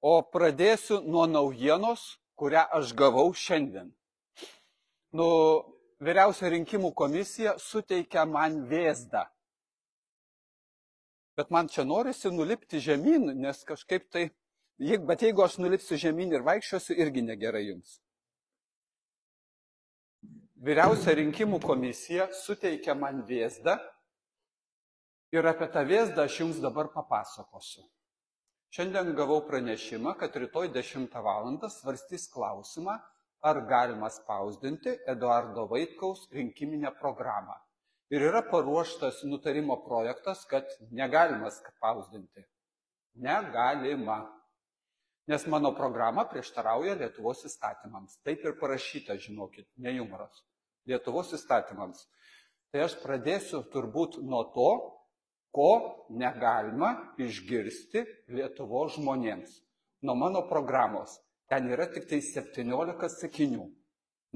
O pradėsiu nuo naujienos, kurią aš gavau šiandien. Vyriausia rinkimų komisija suteikia man vėzdą. Bet man čia norisi nulipti žemyn, nes kažkaip tai, bet jeigu aš nulipsiu žemyn ir vaikščiosiu, irgi negerai jums. Vyriausia rinkimų komisija suteikia man vėzdą ir apie tą vėzdą aš jums dabar papasakosiu. Šiandien gavau pranešimą, kad rytoj 10 valandą svarstys klausimą, ar galima spausdinti Eduardo Vaitkaus rinkiminę programą. Ir yra paruoštas nutarimo projektas, kad negalima spausdinti. Negalima. Nes mano programa prieštarauja Lietuvos įstatymams. Taip ir parašyta, žinokit, ne jumoras. Lietuvos įstatymams. Tai aš pradėsiu turbūt nuo to, ko negalima išgirsti Lietuvos žmonėms. Nuo mano programos. Ten yra tik tai 17 sakinių.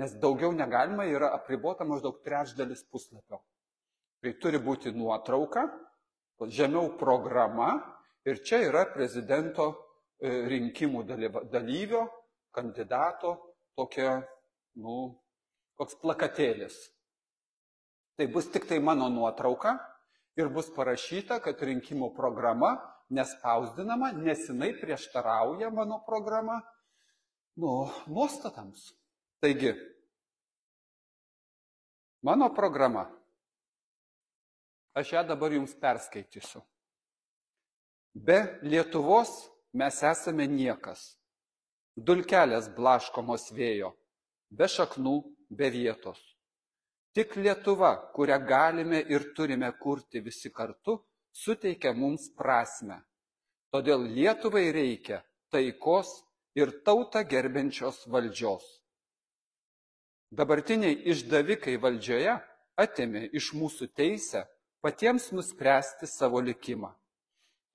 Nes daugiau negalima, yra apribota maždaug 1/3 puslapio. Tai turi būti nuotrauka, žemiau programa ir čia yra prezidento rinkimų dalyvio, kandidato, toks plakatėlis. Tai bus tik tai mano nuotrauka ir bus parašyta, kad rinkimų programa nespausdinama, nes jinai prieštarauja mano programa nuostatams. Taigi, mano programa, aš ją dabar jums perskaitysiu. Be Lietuvos mes esame niekas. Dulkelės blaškomos vėjo, be šaknų, be vietos. Tik Lietuva, kurią galime ir turime kurti visi kartu, suteikia mums prasmę. Todėl Lietuvai reikia taikos ir tautą gerbiančios valdžios. Dabartiniai išdavikai valdžioje atėmė iš mūsų teisę patiems nuspręsti savo likimą.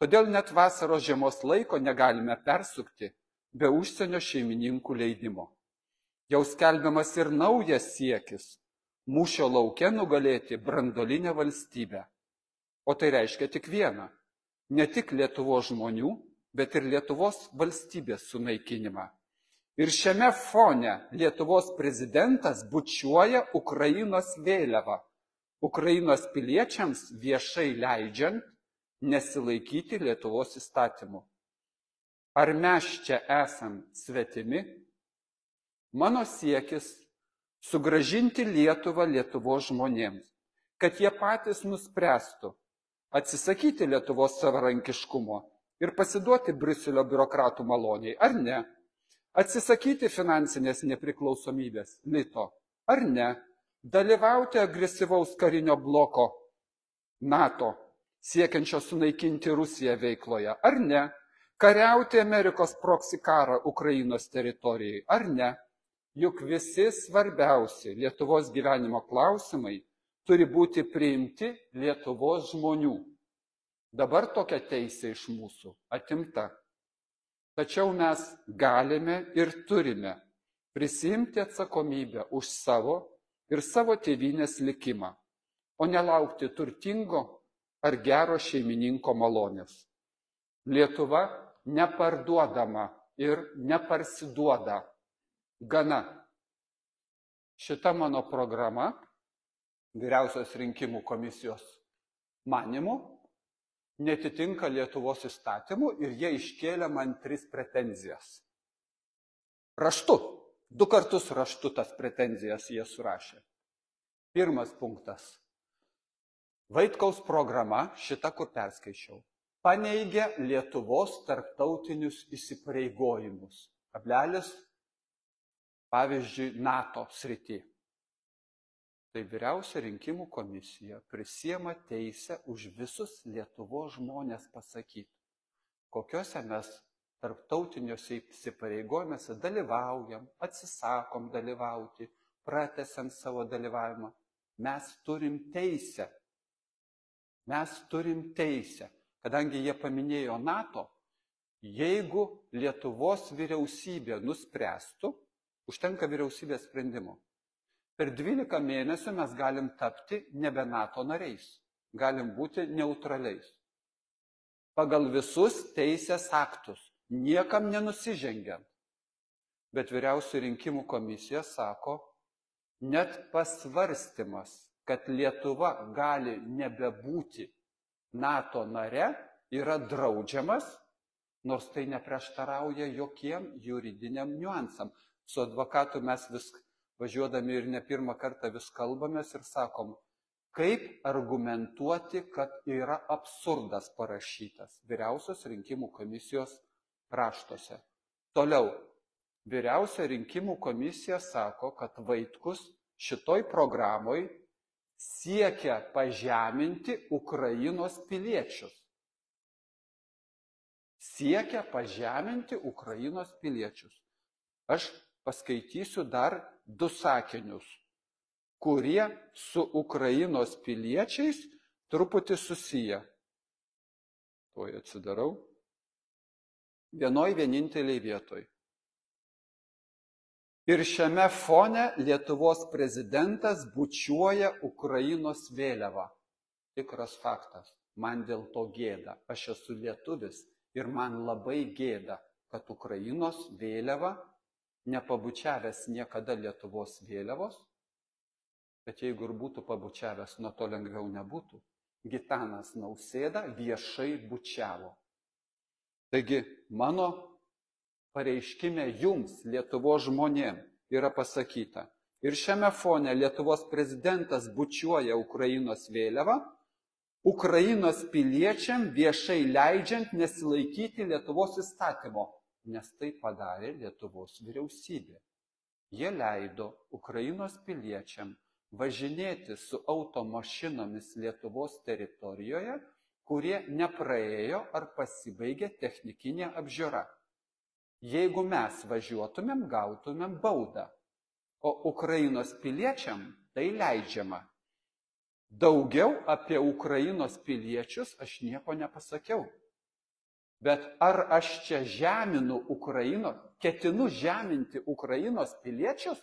Todėl net vasaros žiemos laiko negalime persukti be užsienio šeimininkų leidimo. Jau skelbiamas ir naujas siekis – mūšio lauke nugalėti branduolinę valstybę. O tai reiškia tik vieną – ne tik Lietuvos žmonių, bet ir Lietuvos valstybės sunaikinimą. Ir šiame fone Lietuvos prezidentas bučiuoja Ukrainos vėliavą, Ukrainos piliečiams viešai leidžiant nesilaikyti Lietuvos įstatymų. Ar mes čia esam svetimi? Mano siekis – sugrąžinti Lietuvą Lietuvos žmonėms, kad jie patys nuspręstų atsisakyti Lietuvos savarankiškumo ir pasiduoti Briuselio biurokratų maloniai, ar ne? Atsisakyti finansinės nepriklausomybės lito, ar ne? Dalyvauti agresyvaus karinio bloko NATO, siekiančio sunaikinti Rusiją veikloje, ar ne? Kariauti Amerikos proksi karą Ukrainos teritorijai, ar ne? Juk visi svarbiausi Lietuvos gyvenimo klausimai turi būti priimti Lietuvos žmonių. Dabar tokia teisė iš mūsų atimta. Tačiau mes galime ir turime prisiimti atsakomybę už savo ir savo tėvynės likimą, o nelaukti turtingo ar gero šeimininko malonės. Lietuva neparduodama ir neparsiduoda. Gana. Šita mano programa, Vyriausios rinkimų komisijos manymu, netitinka Lietuvos įstatymų ir jie iškėlė man 3 pretenzijas. Raštu. 2 kartus raštu tas pretenzijas jie surašė. Pirmas punktas. Vaitkaus programa, šita kur perskaičiau, paneigia Lietuvos tarptautinius įsipareigojimus. Kablelis, pavyzdžiui, NATO srity. Tai Vyriausia rinkimų komisija prisiema teisę už visus Lietuvos žmonės pasakyti, kokiuose mes tarptautiniuose įsipareigojimuose dalyvaujam, atsisakom dalyvauti, pratęsiam savo dalyvavimą. Mes turim teisę. Mes turim teisę. Kadangi jie paminėjo NATO, jeigu Lietuvos vyriausybė nuspręstų, užtenka vyriausybės sprendimo. Per 12 mėnesių mes galim tapti nebe NATO nariais, galim būti neutraliais. Pagal visus teisės aktus niekam nenusižengiant. Bet Vyriausioji rinkimų komisija sako, net pasvarstymas, kad Lietuva gali nebebūti NATO nare, yra draudžiamas, nors tai neprieštarauja jokiem juridiniam niuansam. Su advokatu mes vis važiuodami ir ne pirmą kartą vis kalbamės ir sakom, kaip argumentuoti, kad yra absurdas parašytas Vyriausios rinkimų komisijos raštuose. Toliau, Vyriausia rinkimų komisija sako, kad Vaitkus šitoj programoj siekia pažeminti Ukrainos piliečius. Siekia pažeminti Ukrainos piliečius. Aš paskaitysiu dar 2 sakinius, kurie su Ukrainos piliečiais truputį susiję. Tuoj atsidarau. Vienoj vieninteliai vietoj. Ir šiame fone Lietuvos prezidentas bučiuoja Ukrainos vėliavą. Tikras faktas. Man dėl to gėda. Aš esu lietuvis ir man labai gėda, kad Ukrainos vėliava, nepabučiavęs niekada Lietuvos vėliavos, bet jeigu ir būtų pabučiavęs, nuo to lengviau nebūtų, Gitanas Nausėda viešai bučiavo. Taigi, mano pareiškime jums, Lietuvos žmonėm, yra pasakyta. Ir šiame fone Lietuvos prezidentas bučiuoja Ukrainos vėliavą, Ukrainos piliečiam viešai leidžiant nesilaikyti Lietuvos įstatymo, nes tai padarė Lietuvos vyriausybė. Jie leido Ukrainos piliečiam važinėti su automašinomis Lietuvos teritorijoje, kurie nepraėjo ar pasibaigė technikinė apžiūra. Jeigu mes važiuotumėm, gautumėm baudą, o Ukrainos piliečiam tai leidžiama. Daugiau apie Ukrainos piliečius aš nieko nepasakiau. Bet ar aš čia žeminu ketinu žeminti Ukrainos piliečius?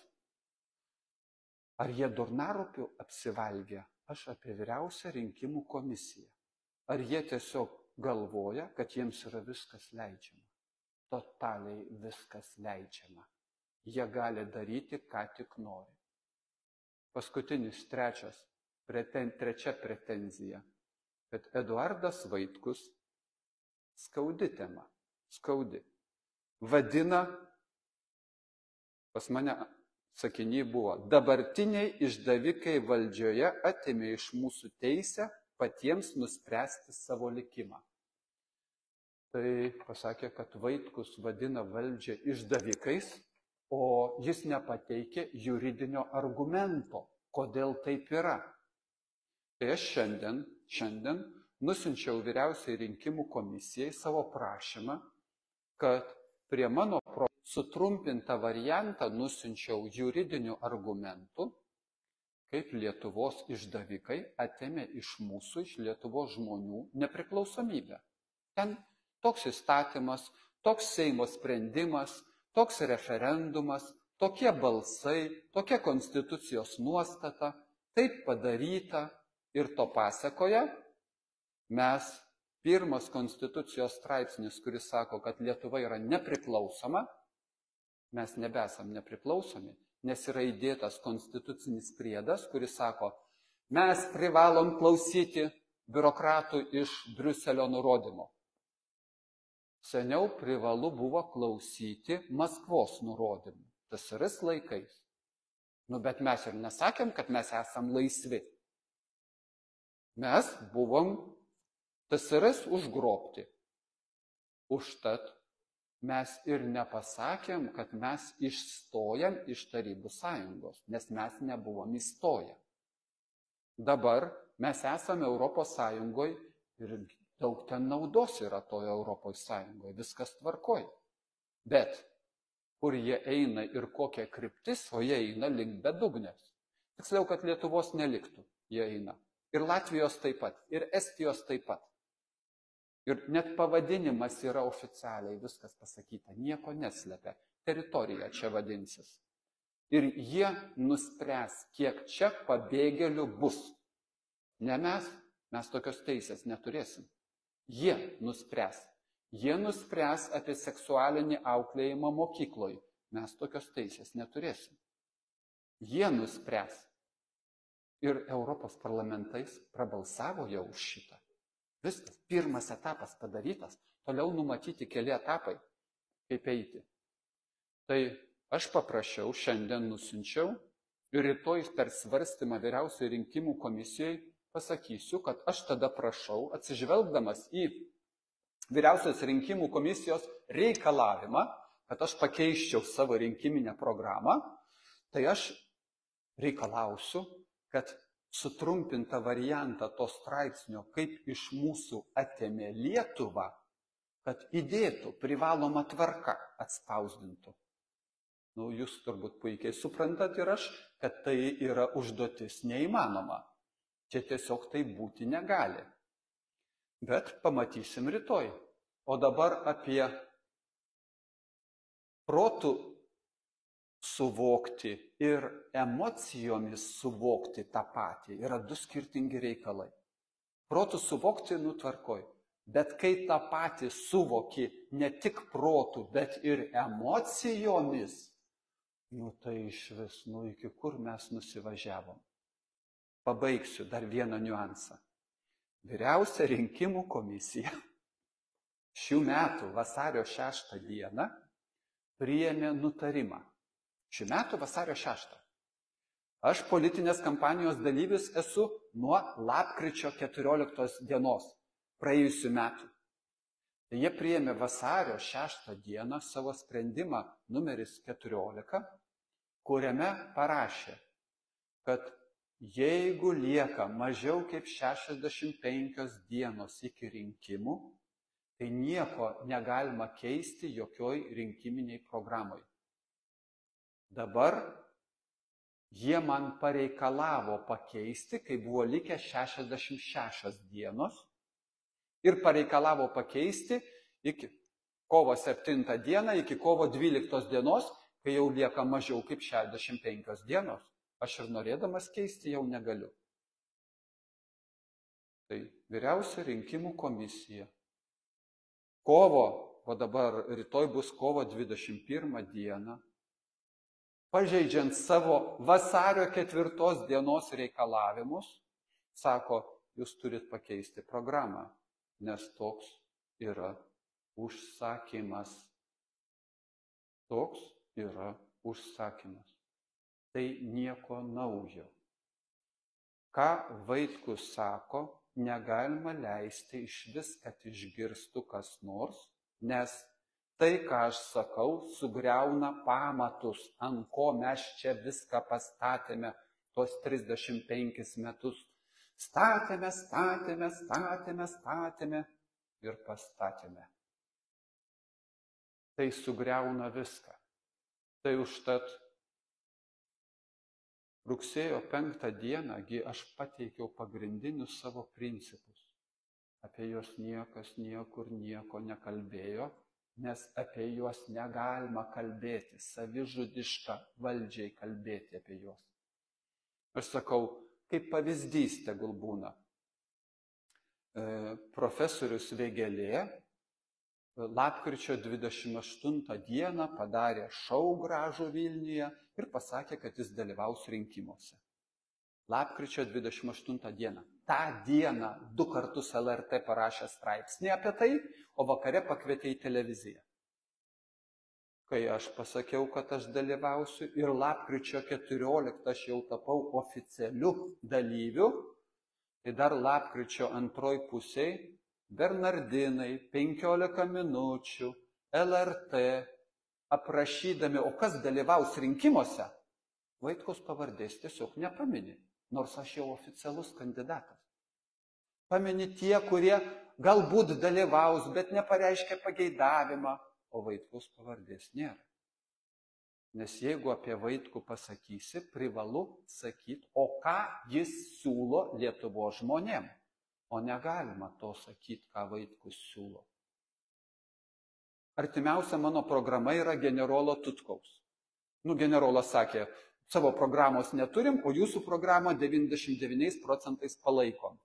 Ar jie durnarupių apsivalgė? Aš apie Vyriausią rinkimų komisiją. Ar jie tiesiog galvoja, kad jiems yra viskas leidžiama? Totaliai viskas leidžiama. Jie gali daryti, ką tik nori. Paskutinis, trečia pretenzija. Kad Eduardas Vaitkus, skaudi tema, skaudi, vadina, pas mane sakiniai buvo, dabartiniai išdavikai valdžioje atėmė iš mūsų teisę patiems nuspręsti savo likimą. Tai pasakė, kad Vaitkus vadina valdžią išdavikais, o jis nepateikė juridinio argumento, kodėl taip yra. Tai aš šiandien nusinčiau Vyriausiai rinkimų komisijai savo prašymą, kad prie mano sutrumpintą variantą nusinčiau juridinių argumentų, kaip Lietuvos išdavikai atėmė iš mūsų, iš Lietuvos žmonių nepriklausomybę. Ten toks įstatymas, toks Seimo sprendimas, toks referendumas, tokie balsai, tokia konstitucijos nuostata, taip padaryta ir to pasekoje mes pirmas konstitucijos straipsnis, kuris sako, kad Lietuva yra nepriklausoma, mes nebesam nepriklausomi, nes yra įdėtas konstitucinis priedas, kuris sako, mes privalom klausyti biurokratų iš Briuselio nurodymo. Seniau privalu buvo klausyti Maskvos nurodymų, TSRS laikais. Bet mes ir nesakėm, kad mes esam laisvi. Mes buvom TSRS užgrobti. Užtat mes ir nepasakėm, kad mes išstojam iš Tarybų Sąjungos, nes mes nebuvom įstoję. Dabar mes esame Europos Sąjungoje ir daug ten naudos yra toje Europos Sąjungoje, viskas tvarkoja. Bet kur jie eina ir kokia kryptis, o jie eina link bedugnės. Tiksliau, kad Lietuvos neliktų, jie eina. Ir Latvijos taip pat, ir Estijos taip pat. Ir net pavadinimas yra oficialiai, viskas pasakyta, nieko neslepia. Teritorija čia vadinsis. Ir jie nuspręs, kiek čia pabėgėlių bus. Ne mes tokios teisės neturėsim. Jie nuspręs. Jie nuspręs apie seksualinį auklėjimą mokykloje. Mes tokios teisės neturėsim. Jie nuspręs. Ir Europos parlamentais prabalsavo jau už šitą. Viskas, pirmas etapas padarytas, toliau numatyti keli etapai, kaip eiti. Tai aš paprašiau, šiandien nusinčiau ir rytoj per svarstymą Vyriausiojo rinkimų komisijoje pasakysiu, kad aš tada prašau, atsižvelgdamas į Vyriausios rinkimų komisijos reikalavimą, kad aš pakeiščiau savo rinkiminę programą, tai aš reikalausiu, kad sutrumpintą variantą to straipsnio, kaip iš mūsų atėmė Lietuvą, kad įdėtų privaloma tvarka atspausdintų. Jūs turbūt puikiai suprantat ir aš, kad tai yra užduotis neįmanoma. Čia tiesiog tai būti negali. Bet pamatysim rytoj. O dabar apie protų suvokti ir emocijomis suvokti tą patį yra du skirtingi reikalai. Protų suvokti nutvarkoj, bet kai tą patį suvoki ne tik protų, bet ir emocijomis, tai iš vis, iki kur mes nusivažiavom. Pabaigsiu dar vieną niuansą. Vyriausia rinkimų komisija šių metų vasario 6 dieną priėmė nutarimą. Šių metų vasario 6. Aš politinės kampanijos dalyvis esu nuo lapkričio 14 dienos praėjusių metų. Tai jie priėmė vasario 6 dieną savo sprendimą numeris 14, kuriame parašė, kad jeigu lieka mažiau kaip 65 dienos iki rinkimų, tai nieko negalima keisti jokioj rinkiminiai programai. Dabar jie man pareikalavo pakeisti, kai buvo likę 66 dienos, ir pareikalavo pakeisti iki kovo 7 dieną, iki kovo 12 dienos, kai jau lieka mažiau kaip 65 dienos. Aš ir norėdamas keisti jau negaliu. Tai Vyriausia rinkimų komisija. O dabar rytoj bus kovo 21 dieną, pažeidžiant savo vasario 4 dienos reikalavimus, sako, jūs turit pakeisti programą, nes toks yra užsakymas. Toks yra užsakymas. Tai nieko naujo. Ką Vaitkus sako, negalima leisti iš vis, kad išgirstų kas nors, nes tai, ką aš sakau, sugriauna pamatus, ant ko mes čia viską pastatėme tuos 35 metus. Statėme ir pastatėme. Tai sugriauna viską. Tai užtat rugsėjo 5 dieną aš pateikiau pagrindinius savo principus. Apie juos niekas niekur nieko nekalbėjo, nes apie juos negalima kalbėti, savižudiška valdžiai kalbėti apie juos. Aš sakau, kaip pavyzdys tegul būna. Profesorius Vėgėlė lapkričio 28 dieną padarė šou gražų Vilniuje ir pasakė, kad jis dalyvaus rinkimuose. Lapkričio 28 dieną. Ta dieną 2 kartus LRT parašė straipsnį apie tai, o vakare pakvietė į televiziją. Kai aš pasakiau, kad aš dalyvausiu ir lapkričio 14 aš jau tapau oficialiu dalyviu, tai dar lapkričio 2 pusėje Bernardinai, 15 minučių, LRT, aprašydami, o kas dalyvaus rinkimuose, Vaitkaus pavardės tiesiog nepamini, nors aš jau oficialus kandidatas. Pamini tie, kurie galbūt dalyvaus, bet nepareiškia pageidavimą, o Vaitkaus pavardės nėra. Nes jeigu apie Vaitkų pasakysi, privalu sakyti, o ką jis siūlo Lietuvos žmonėm. O negalima to sakyti, ką Vaitkus siūlo. Artimiausia mano programa yra generolo Tutkaus. Generolas sakė, savo programos neturim, o jūsų programą 99% palaikom.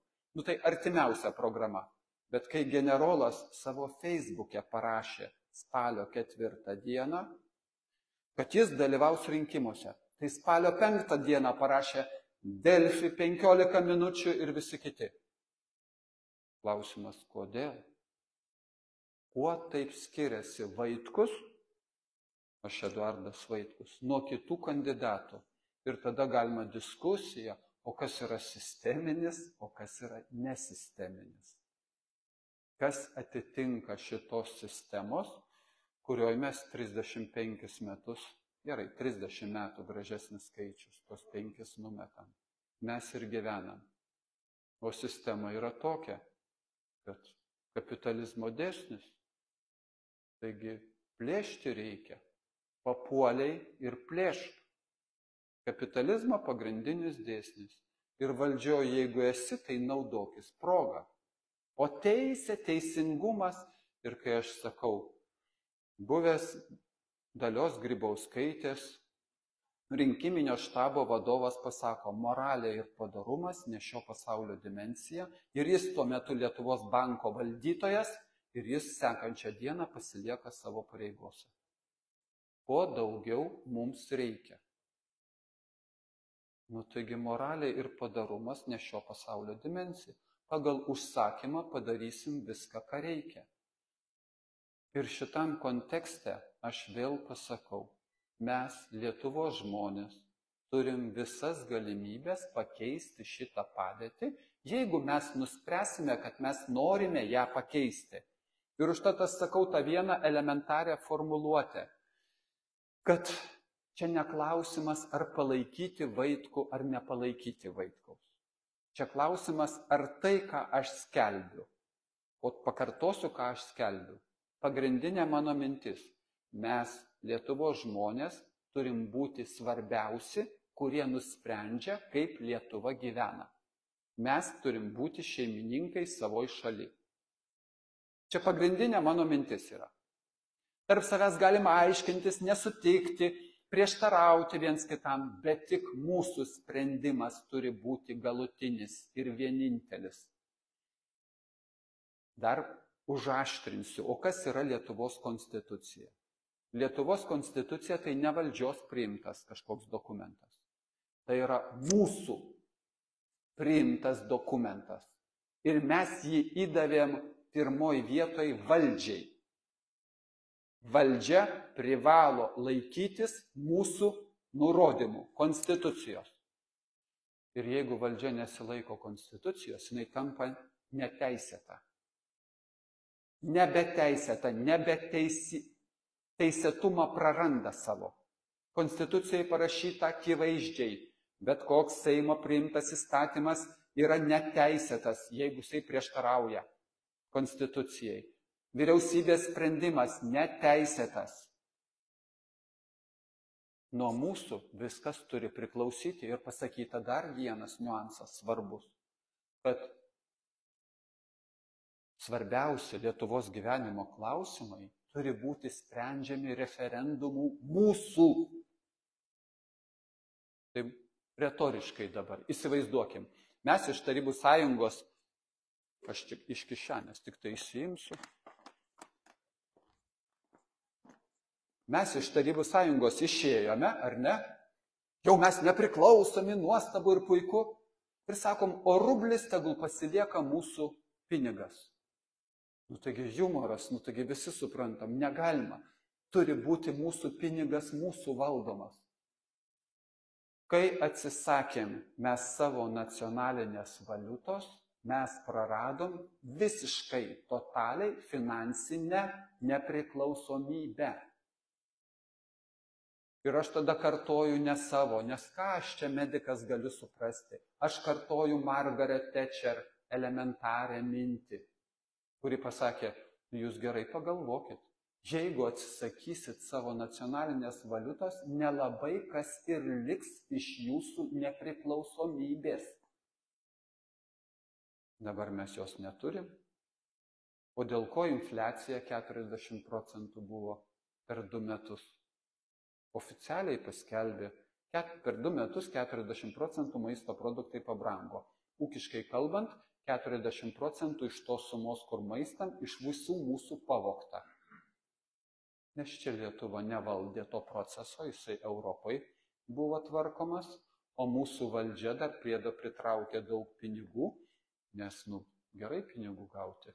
Tai artimiausia programa. Bet kai generolas savo Facebook'e parašė spalio 4 dieną, kad jis dalyvaus rinkimuose, tai spalio 5 dieną parašė Delfi 15 minučių ir visi kiti. Klausimas, kodėl? Kuo taip skiriasi Vaitkus, aš Eduardas Vaitkus, nuo kitų kandidatų? Ir tada galima diskusija, o kas yra sisteminis, o kas yra nesisteminis. Kas atitinka šitos sistemos, kurioje mes 35 metus, gerai, 30 metų gražesnis skaičius, tos 5 numetam. Mes ir gyvenam. O sistema yra tokia, kad kapitalizmo dėsnis. Taigi plėšti reikia, papuoliai ir plėšk. Kapitalizmo pagrindinis dėsnis. Ir valdžioje, jeigu esi, tai naudokis progą. O teisė, teisingumas, ir kai aš sakau, buvęs Dalios Grybauskaitės rinkiminio štabo vadovas pasako, moralė ir padorumas ne šio pasaulio dimensija, ir jis tuo metu Lietuvos banko valdytojas, ir jis sekančią dieną pasilieka savo pareigose. Ko daugiau mums reikia? Taigi moralė ir padorumas ne šio pasaulio dimensija. Pagal užsakymą padarysim viską, ką reikia. Ir šitam kontekste aš vėl pasakau, mes, Lietuvos žmonės, turim visas galimybės pakeisti šitą padėtį, jeigu mes nuspręsime, kad mes norime ją pakeisti. Ir užtat aš sakau tą vieną elementarią formuluotę, kad čia neklausimas, ar palaikyti Vaitkų, ar nepalaikyti Vaitkaus. Čia klausimas, ar tai, ką aš skelbiu. O pakartosiu, ką aš skelbiu. Pagrindinė mano mintis. Mes, Lietuvos žmonės, turim būti svarbiausi, kurie nusprendžia, kaip Lietuva gyvena. Mes turim būti šeimininkai savoj šaly. Čia pagrindinė mano mintis yra. Tarp savęs galima aiškintis, nesutikti, prieštarauti viens kitam, bet tik mūsų sprendimas turi būti galutinis ir vienintelis. Dar užaštrinsiu, o kas yra Lietuvos konstitucija? Lietuvos konstitucija tai ne valdžios priimtas kažkoks dokumentas. Tai yra mūsų priimtas dokumentas. Ir mes jį įdavėm pirmoj vietoj valdžiai. Valdžia privalo laikytis mūsų nurodymų, konstitucijos. Ir jeigu valdžia nesilaiko konstitucijos, jinai tampa neteisėta. Nebeteisėta, teisėtumą praranda savo. Konstitucijai parašyta akivaizdžiai, bet koks Seimo priimtas įstatymas yra neteisėtas, jeigu jisai prieštarauja konstitucijai. Vyriausybės sprendimas neteisėtas. Nuo mūsų viskas turi priklausyti ir pasakyta dar vienas niuansas svarbus, kad svarbiausi Lietuvos gyvenimo klausimai turi būti sprendžiami referendumų mūsų. Tai retoriškai dabar, įsivaizduokim, mes iš Tarybų sąjungos, aš tik iš kišenės tik tai įsiimsiu, mes iš Tarybų sąjungos išėjome, ar ne? Jau mes nepriklausomi, nuostabu ir puiku. Ir sakom, o rublis tegul pasilieka mūsų pinigas. Taigi humoras, taigi visi suprantam, negalima. Turi būti mūsų pinigas, mūsų valdomas. Kai atsisakėm mes savo nacionalinės valiutos, mes praradom visiškai, totaliai finansinę nepriklausomybę. Ir aš tada kartoju ne savo, nes ką aš čia medikas galiu suprasti. Aš kartoju Margaret Thatcher elementarę mintį, kuri pasakė, jūs gerai pagalvokit, jeigu atsisakysit savo nacionalinės valiutos, nelabai kas ir liks iš jūsų nepriklausomybės. Dabar mes jos neturim. O dėl ko infliacija 40% buvo per 2 metus? Oficialiai paskelbė, per 2 metus 40% maisto produktai pabrango. Ūkiškai kalbant, 40% iš tos sumos, kur maistam, iš visų mūsų pavogta. Nes čia Lietuva nevaldė to proceso, jisai Europai buvo tvarkomas, o mūsų valdžia dar priedo pritraukė daug pinigų, nes, gerai pinigų gauti.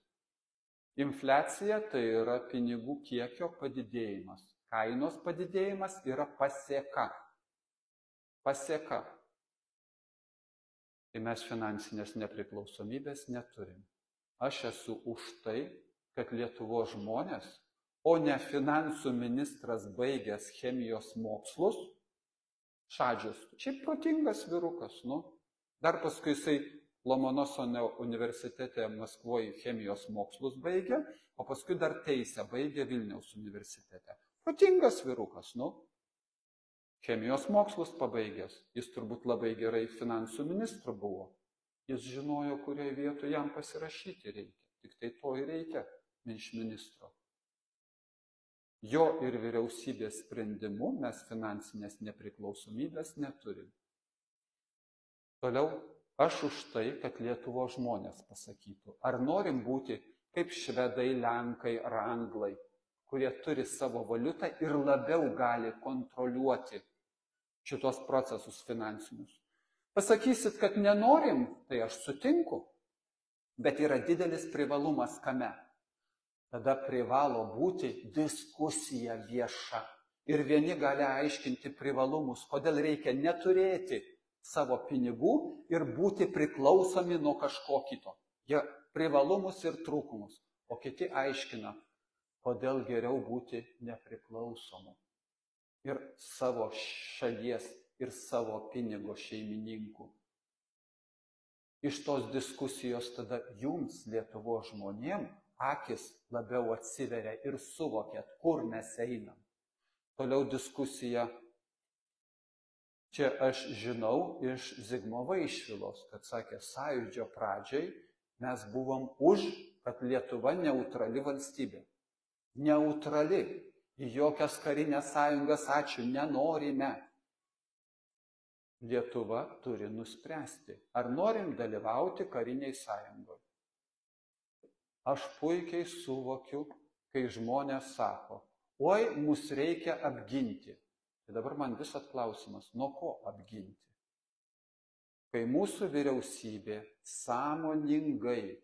Infliacija tai yra pinigų kiekio padidėjimas. Kainos padidėjimas yra paseka. Paseka. Tai mes finansinės nepriklausomybės neturim. Aš esu už tai, kad Lietuvos žmonės, o ne finansų ministras baigęs chemijos mokslus, Šadžius, šiaip protingas vyrukas, Dar paskui jisai Lomonosovo universitete Maskvoje chemijos mokslus baigė, o paskui dar teisę baigė Vilniaus universitete. Protingas vyrukas, Chemijos mokslus pabaigęs. Jis turbūt labai gerai finansų ministru buvo. Jis žinojo, kurioje vietoje jam pasirašyti reikia. Tik tai to ir reikia iš ministro. Jo ir vyriausybės sprendimu mes finansinės nepriklausomybės neturim. Toliau, aš už tai, kad Lietuvos žmonės pasakytų, ar norim būti kaip švedai, lenkai ar anglai, kurie turi savo valiutą ir labiau gali kontroliuoti šitos procesus finansinius. Pasakysit, kad nenorim, tai aš sutinku, bet yra didelis privalumas kame. Tada privalo būti diskusija vieša. Ir vieni gali aiškinti privalumus, kodėl reikia neturėti savo pinigų ir būti priklausomi nuo kažko kito. Jie privalumus ir trūkumus. O kiti aiškina, kodėl geriau būti nepriklausomu. Ir savo šalies, ir savo pinigo šeimininku. Iš tos diskusijos tada jums, Lietuvos žmonėm, akis labiau atsiveria ir suvokėt, kur mes einam. Toliau diskusija. Čia aš žinau iš Zigmo Vaišvilos, kad sakė, sąjūdžio pradžiai mes buvom už, kad Lietuva neutrali valstybė. Neutrali. Į jokias karinės sąjungas, ačiū, nenorime. Lietuva turi nuspręsti, ar norim dalyvauti kariniai sąjungoje. Aš puikiai suvokiu, kai žmonės sako, oi, mus reikia apginti. Tai dabar man visat klausimas, nuo ko apginti? Kai mūsų vyriausybė sąmoningai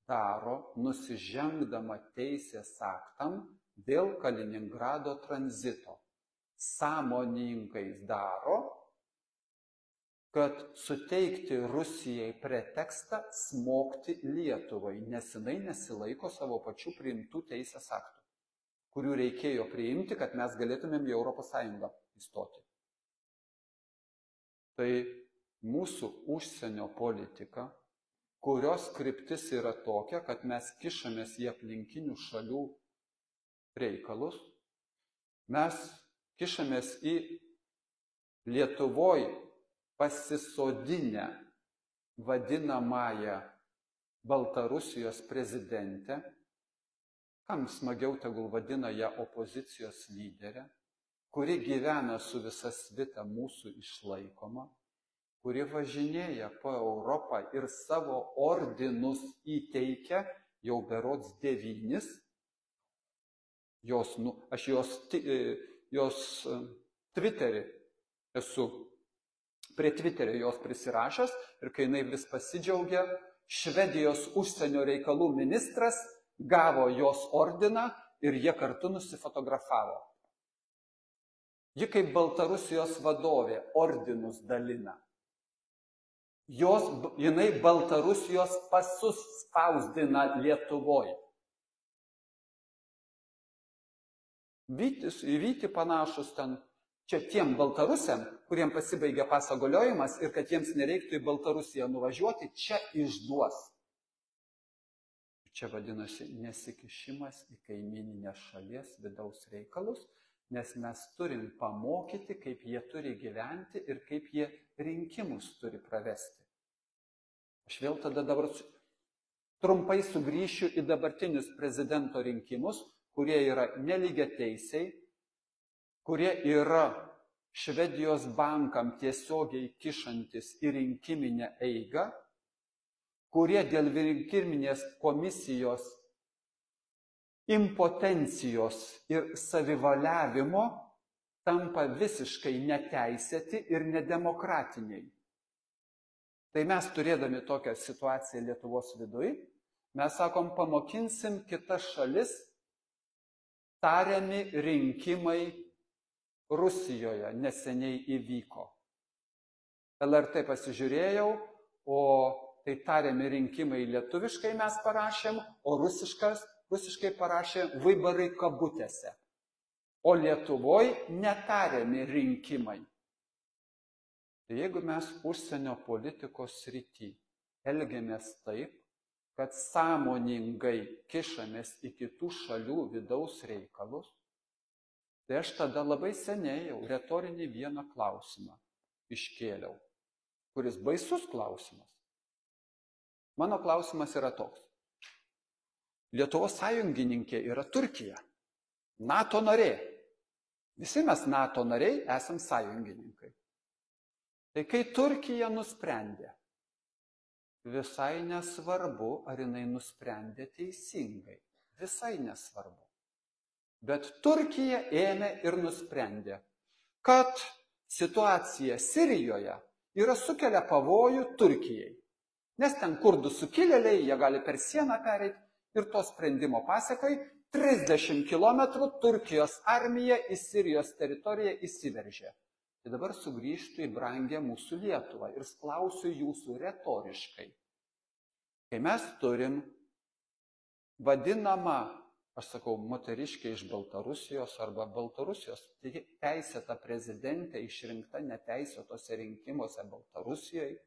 daro, nusižengdama teisės aktam dėl Kaliningrado tranzito, sąmoningais daro, kad suteikti Rusijai pretekstą smogti Lietuvai, nes jinai nesilaiko savo pačių priimtų teisės aktų, kurių reikėjo priimti, kad mes galėtumėm į Europos Sąjungą įstoti. Tai mūsų užsienio politika, kurios kryptis yra tokia, kad mes kišamės į aplinkinių šalių reikalus, mes kišamės į Lietuvoje pasisodinę vadinamąją Baltarusijos prezidentę, kam smagiau tegul vadina ją opozicijos lyderę, kuri gyvena su visa svita mūsų išlaikoma, kuri važinėja po Europą ir savo ordinus įteikia jau berods 9. Aš jos Twitterį esu prie Twitterio jos prisirašęs ir kai jinai vis pasidžiaugia, Švedijos užsienio reikalų ministras gavo jos ordiną ir jie kartu nusifotografavo. Ji kaip Baltarusijos vadovė ordinus dalina. Jinai Baltarusijos pasus spausdina Lietuvoje. Vyti panašus ten. Čia tiem Baltarusiam, kuriem pasibaigė paso galiojimas ir kad jiems nereiktų į Baltarusiją nuvažiuoti, čia išduos. Čia vadinasi nesikišimas į kaimyninės šalies vidaus reikalus, nes mes turim pamokyti, kaip jie turi gyventi ir kaip jie rinkimus turi pravesti. Aš vėl tada dabar trumpai sugrįšiu į dabartinius prezidento rinkimus, kurie yra nelygiateisiai, kurie yra Švedijos bankam tiesiogiai kišantis į rinkiminę eigą, kurie dėl rinkiminės komisijos impotencijos ir savivaliavimo tampa visiškai neteisėti ir nedemokratiniai. Tai mes turėdami tokią situaciją Lietuvos viduje, mes sakom, pamokinsim kitas šalis, tariami rinkimai Rusijoje neseniai įvyko. LRT pasižiūrėjau, o tai tariami rinkimai lietuviškai mes parašėm, o rusiškai parašė vyborai kabutėse. O Lietuvoje netariami rinkimai. Tai jeigu mes užsienio politikos srity elgiamės taip, kad sąmoningai kišamės į kitų šalių vidaus reikalus, tai aš tada labai seniai jau retorinį vieną klausimą iškėliau, kuris baisus klausimas. Mano klausimas yra toks. Lietuvos sąjungininkė yra Turkija, NATO narė. Visi mes NATO nariai esam sąjungininkai. Tai kai Turkija nusprendė, visai nesvarbu, ar jinai nusprendė teisingai. Visai nesvarbu. Bet Turkija ėmė ir nusprendė, kad situacija Sirijoje sukelia pavojų Turkijai. Nes ten kurdų sukilėliai, jie gali per sieną pereiti ir to sprendimo pasekai 30 km Turkijos armija į Sirijos teritoriją įsiveržė. Tai dabar sugrįžtų į brangę mūsų Lietuvą ir klausiu jūsų retoriškai. Kai mes turim vadinamą, aš sakau, moteriškę iš Baltarusijos arba Baltarusijos teisėta prezidentė išrinkta neteisėtose rinkimuose Baltarusijoje,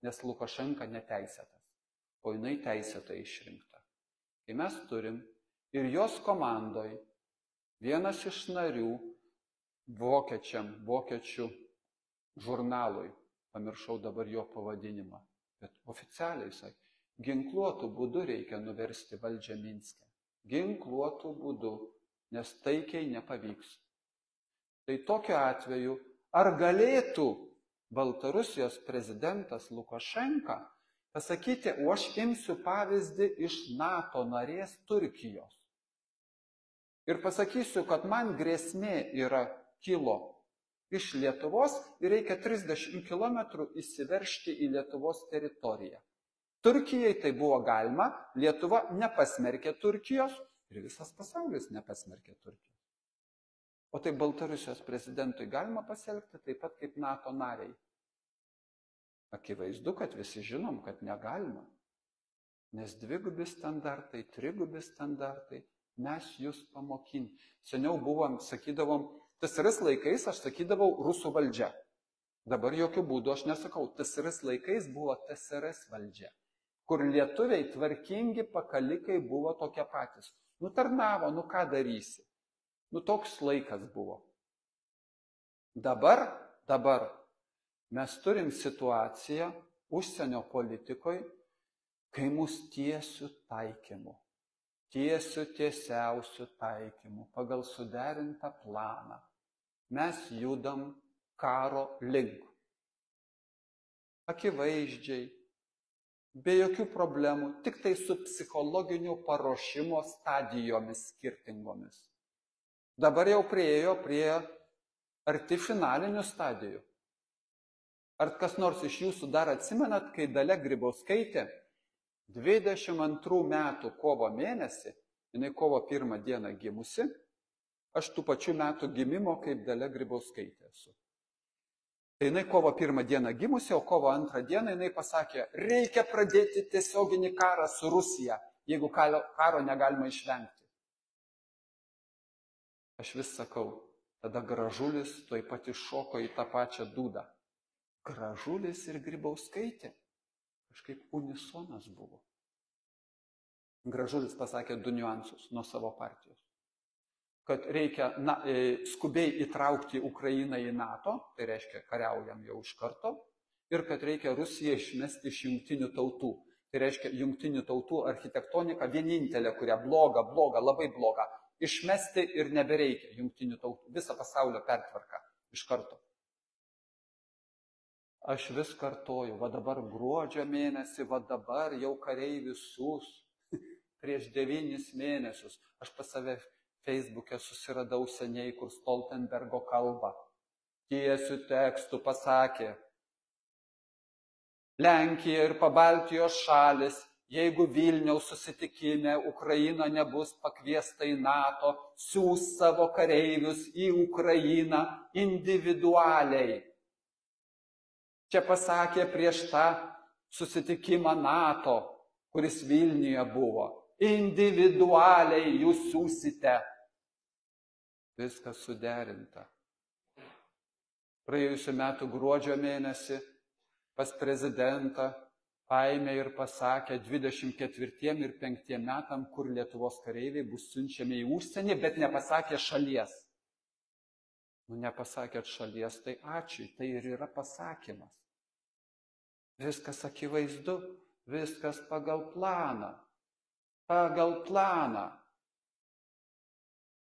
nes Lukašenka neteisėtas, o jinai teisėtai išrinkta. Kai mes turim ir jos komandoj vienas iš narių vokiečių žurnalui, pamiršau dabar jo pavadinimą, bet oficialiai sakė, ginkluotų būdų reikia nuversti valdžią Minske. Ginkluotų būdų, nes taikiai nepavyks. Tai tokiu atveju, ar galėtų Baltarusijos prezidentas Lukašenka pasakyti, o aš imsiu pavyzdį iš NATO narės Turkijos. Ir pasakysiu, kad man grėsmė kilo iš Lietuvos ir reikia 30 km įsiveržti į Lietuvos teritoriją. Turkijai tai buvo galima, Lietuva nepasmerkė Turkijos ir visas pasaulis nepasmerkė Turkijos. O tai Baltarusijos prezidentui galima pasielgti taip pat kaip NATO nariai. Akivaizdu, kad visi žinom, kad negalima. Nes dvigubi standartai, trigubi standartai, mes jūs pamokinti. Seniau buvom, sakydavom, TSRS laikais aš sakydavau rusų valdžia. Dabar jokių būdų aš nesakau, TSRS laikais buvo TSRS valdžia, kur lietuviai tvarkingi pakalikai buvo tokie patys. Nutarnavo, ką darysi. Toks laikas buvo. Dabar mes turim situaciją užsienio politikoje, kai mus tiesiu tiesiausiu taikymu, pagal suderintą planą. Mes judam karo link. Akivaizdžiai, be jokių problemų, tik tai su psichologiniu paruošimo stadijomis skirtingomis. Dabar jau priėjo prie arti finalinių stadijų. Ar kas nors iš jūsų dar atsimenat, kai Dalia Grybauskaitė 22 metų kovo mėnesį, jinai kovo 1 dieną gimusi, aš tų pačių metų gimimo kaip Dalia Grybauskaitė esu. Tai jinai kovo 1 dieną gimusi, o kovo 2 dieną jinai pasakė, reikia pradėti tiesioginį karą su Rusija, jeigu karo negalima išvengti. Aš vis sakau, tada Gražulis tuoj pat iššoko į tą pačią dūdą. Gražulis ir Grybauskaitė. Kažkaip unisonas buvo. Gražulis pasakė 2 niuansus nuo savo partijos. Kad reikia skubiai įtraukti Ukrainą į NATO, tai reiškia kariaujam jau iš karto, ir kad reikia Rusiją išmesti iš jungtinių tautų. Tai reiškia jungtinių tautų architektonika vienintelė, kuria bloga, labai bloga. Išmesti ir nebereikia jungtinių tautų. Visą pasaulio pertvarką iš karto. Aš vis kartoju, va dabar gruodžio mėnesį, va dabar jau kareivius siųs. Prieš 9 mėnesius aš pas save Facebook'e susiradau seniai, kur Stoltenbergo kalbą. Tiesiu tekstu pasakė, Lenkija ir Pabaltijos šalis, jeigu Vilniaus susitikime Ukraina nebus pakviesta į NATO, siųs savo kareivius į Ukrainą individualiai. Čia pasakė prieš tą susitikimą NATO, kuris Vilniuje buvo. Individualiai jūs siūsite. Viskas suderinta. Praėjusiu metu gruodžio mėnesį pas prezidentą paėmė ir pasakė 24 ir 5 metam, kur Lietuvos kareiviai bus siunčiami į užsienį, bet nepasakė šalies. Nepasakėt šalies, tai ačiū, tai ir yra pasakymas. Viskas akivaizdu, viskas pagal planą. Pagal planą.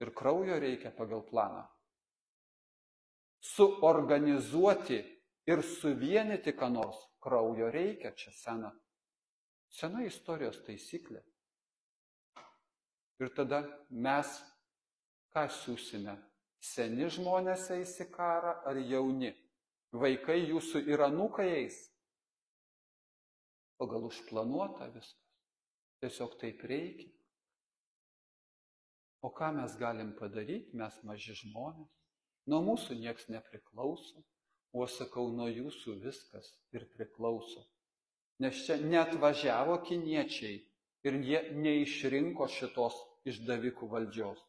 Ir kraujo reikia pagal planą. Suorganizuoti ir suvienyti ką nors kraujo reikia, čia sena istorijos taisyklė. Ir tada mes ką siūsime? Seni žmonės eis į karą ar jauni? Vaikai jūsų ir anūkai eis? Pagal užplanuota viskas. Tiesiog taip reikia. O ką mes galim padaryti? Mes maži žmonės. Nuo mūsų nieks nepriklauso. O sakau, nuo jūsų viskas ir priklauso. Nes čia neatvažiavo kiniečiai ir jie neišrinko šitos išdavikų valdžios.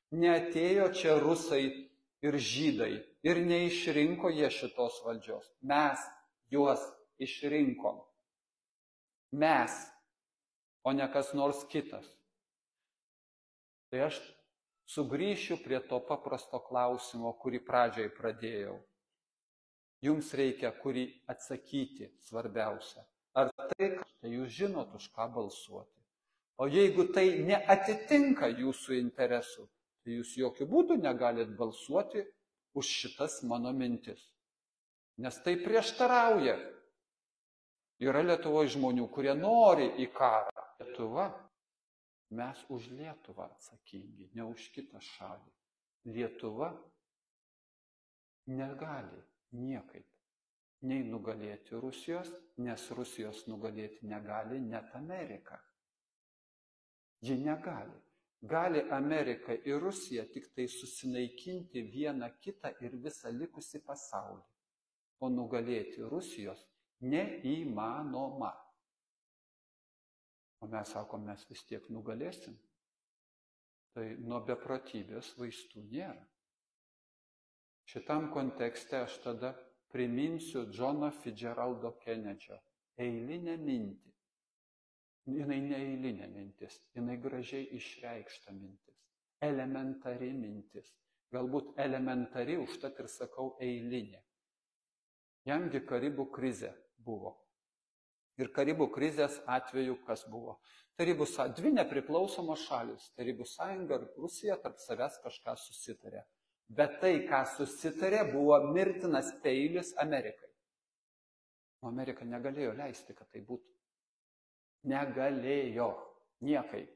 Neatėjo čia rusai ir žydai ir neišrinko jie šitos valdžios. Mes juos išrinkom. Mes, o ne kas nors kitas. Tai aš sugrįšiu prie to paprasto klausimo, kurį pradžiai pradėjau. Jums reikia kurį atsakyti svarbiausia. Ar tai, tai jūs žinot, už ką balsuoti. O jeigu tai neatitinka jūsų interesų, tai jūs jokių būdų negalit balsuoti už šitas mano mintis. Nes tai prieštarauja. Yra Lietuvoje žmonių, kurie nori į karą. Lietuva, mes už Lietuvą atsakingi, ne už kitą šalį. Lietuva negali niekaip nei nugalėti Rusijos, nes Rusijos nugalėti negali net Amerika. Ji negali. Gali Amerika ir Rusija tik tai susinaikinti vieną kitą ir visą likusį pasaulį. O nugalėti Rusijos neįmanoma. O mes sakom, mes vis tiek nugalėsim. Tai nuo beprotybės vaistų nėra. Šitam kontekste aš tada priminsiu Džono Fitzgeraldo Kennedžio eilinę mintį. Jinai ne eilinė mintis, jinai gražiai išreikšta mintis. Elementari mintis. Galbūt elementari, užtat ir sakau eilinė. Jamgi Karibų krizė buvo. Ir Karibų krizės atveju kas buvo? Dvi nepriklausomos šalis, Tarybų sąjunga ir Rusija tarp savęs kažką susitarė. Bet tai, ką susitarė, buvo mirtinas peilis Amerikai. O Amerika negalėjo leisti, kad tai būtų. Negalėjo. Niekaip.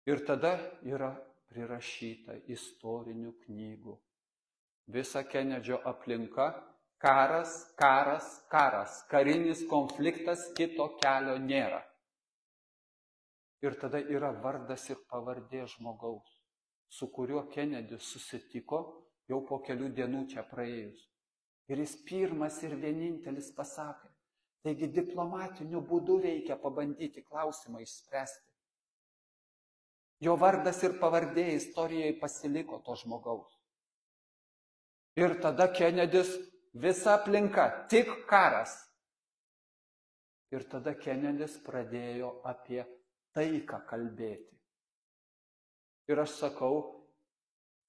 Ir tada yra prirašyta istorinių knygų. Visa Kennedžio aplinka, karas, karas, karas. Karinis konfliktas, kito kelio nėra. Ir tada yra vardas ir pavardė žmogaus, su kuriuo Kennedis susitiko jau po kelių dienų čia praėjus. Ir jis pirmas ir vienintelis pasakė, taigi diplomatiniu būdu reikia pabandyti klausimą išspręsti. Jo vardas ir pavardė istorijai pasiliko to žmogaus. Ir tada Kennedis, visa aplinka, tik karas. Ir tada Kennedis pradėjo apie taiką kalbėti. Ir aš sakau,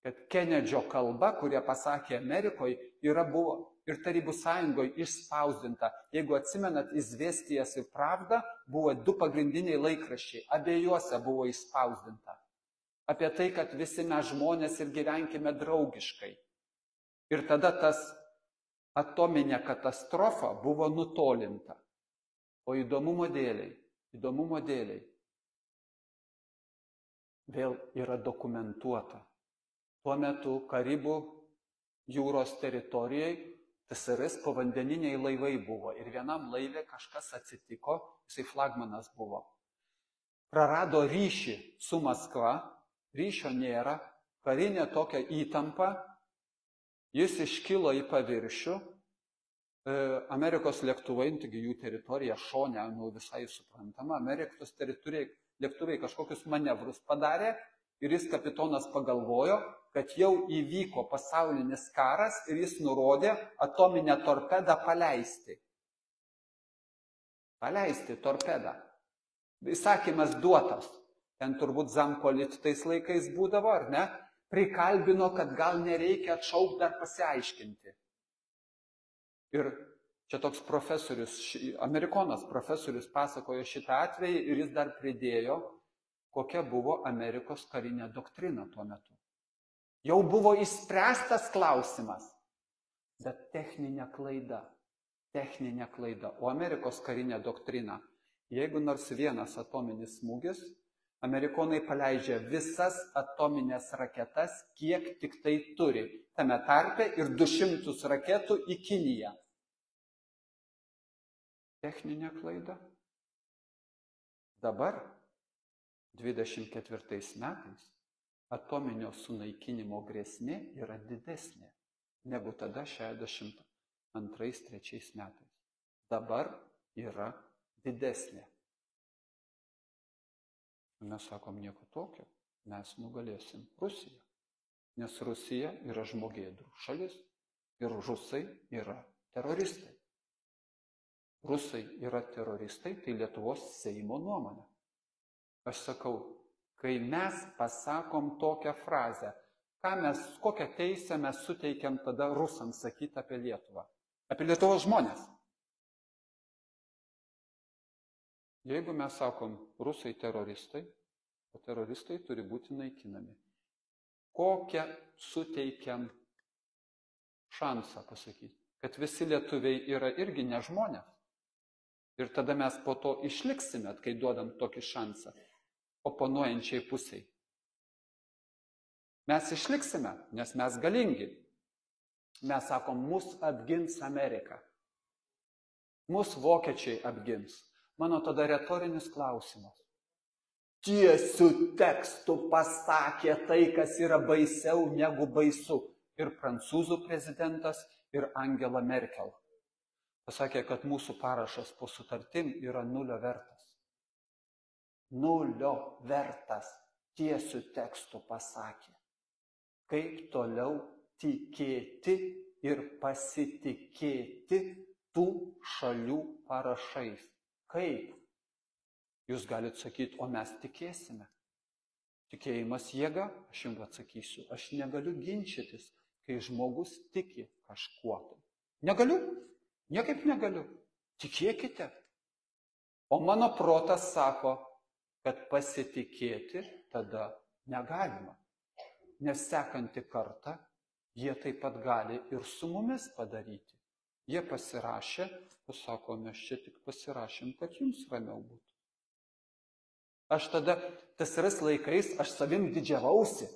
kad Kennedžio kalba, kurią pasakė Amerikoje, buvo ir Tarybų sąjungoje išspausdinta. Jeigu atsimenat, Izvestijas ir Pravda buvo 2 pagrindiniai laikraščiai, abiejuose buvo išspausdinta. Apie tai, kad visi mes žmonės ir gyvenkime draugiškai. Ir tada tas atominė katastrofa buvo nutolinta. O įdomumo dėliai, vėl yra dokumentuota. Tuo metu Karibų jūros teritorijai TSRS povandeniniai laivai buvo ir vienam laivė kažkas atsitiko, jisai flagmanas buvo. Prarado ryšį su Maskva, ryšio nėra, karinė tokia įtampa, jis iškilo į paviršių, Amerikos lėktuvai, taigi jų teritorija šone, visai suprantama, Amerikos lėktuvai kažkokius manevrus padarė ir jis kapitonas pagalvojo, kad jau įvyko pasaulinis karas ir jis nurodė atominę torpedą paleisti. Paleisti torpedą. Įsakymas duotas. Ten turbūt Zampolit tais laikais būdavo, ar ne? Prikalbino, kad gal nereikia atšaukti dar pasiaiškinti. Ir čia toks profesorius, amerikonas profesorius pasakojo šitą atvejį ir jis dar pridėjo, kokia buvo Amerikos karinė doktrina tuo metu. Jau buvo išspręstas klausimas, bet techninė klaida. O Amerikos karinė doktrina, jeigu nors vienas atominis smūgis, amerikonai paleidžia visas atominės raketas, kiek tik tai turi. Tame tarpe ir 200 raketų į Kiniją. Techninė klaida. Dabar, 24 metais, atominio sunaikinimo grėsmė yra didesnė negu tada 62-63 metais. Dabar yra didesnė. Mes sakom nieko tokio, mes nugalėsim Rusiją. Nes Rusija yra žmogėdrų šalis ir rusai yra teroristai. Rusai yra teroristai, tai Lietuvos Seimo nuomonė. Aš sakau, kai mes pasakom tokią frazę, kokią teisę mes suteikiam tada rusams sakyti apie Lietuvą, apie Lietuvos žmonės. Jeigu mes sakom, rusai teroristai, o teroristai turi būti naikinami, kokią suteikiam šansą pasakyti, kad visi lietuviai yra irgi ne žmonės. Ir tada mes po to išliksime, kai duodam tokį šansą oponuojančiai pusiai. Mes išliksime, nes mes galingi. Mes sakom, mus apgins Amerika. Mus vokiečiai apgins. Mano tada retorinis klausimas. Tiesiu tekstu pasakė tai, kas yra baisiau negu baisu. Ir prancūzų prezidentas, ir Angela Merkel. Pasakė, kad mūsų parašas po sutartim yra 0 vertas. 0 vertas. Tiesiu tekstu pasakė. Kaip toliau tikėti ir pasitikėti tų šalių parašais. Kaip? Jūs galite sakyti, o mes tikėsime. Tikėjimas jėga, aš jums atsakysiu, aš negaliu ginčytis, kai žmogus tiki kažkuo. Negaliu, niekaip negaliu. Tikėkite. O mano protas sako, kad pasitikėti tada negalima. Nes sekantį kartą jie taip pat gali ir su mumis padaryti. Jie pasirašė, pasako, mes čia tik pasirašėm, kad jums ramiau būtų. Aš tada, TSRS laikais, aš savim didžiavausi.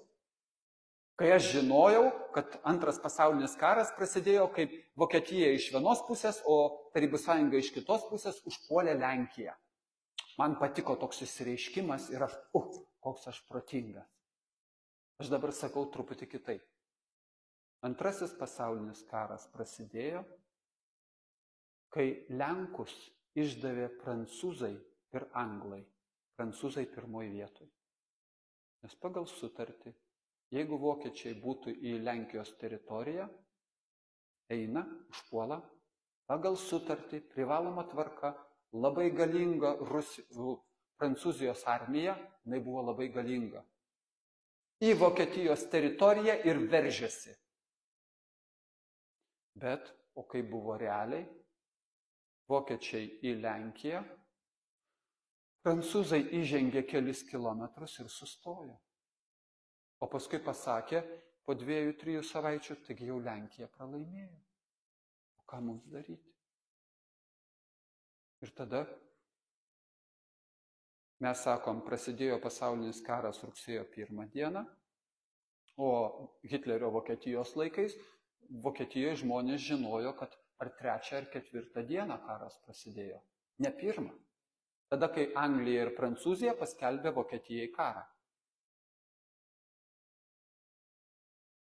Kai aš žinojau, kad Antras pasaulinis karas prasidėjo, kaip Vokietija iš vienos pusės, o Tarybų sąjunga iš kitos pusės užpuolė Lenkiją. Man patiko toks išsireiškimas ir aš, koks aš protingas. Aš dabar sakau truputį kitaip. Antrasis pasaulinis karas prasidėjo, kai Lenkus išdavė prancūzai ir anglai. Prancūzai pirmoji vietoj. Nes pagal sutartį, jeigu vokiečiai būtų į Lenkijos teritoriją, eina, užpuola, pagal sutartį, privaloma tvarka, labai galinga Prancūzijos armija, jinai buvo labai galinga, į Vokietijos teritoriją ir veržėsi. Bet, o kaip buvo realiai, vokiečiai į Lenkiją, prancūzai įžengė kelis kilometrus ir sustojo. O paskui pasakė, po 2-3 savaičių, taigi jau Lenkija pralaimėjo. ką mums daryti? Ir tada mes sakom, prasidėjo pasaulinis karas rugsėjo 1 dieną, o Hitlerio Vokietijos laikais Vokietijoje žmonės žinojo, kad ar 3 ar 4 dieną karas prasidėjo, ne 1. Tada, kai Anglija ir Prancūzija paskelbė Vokietijai karą.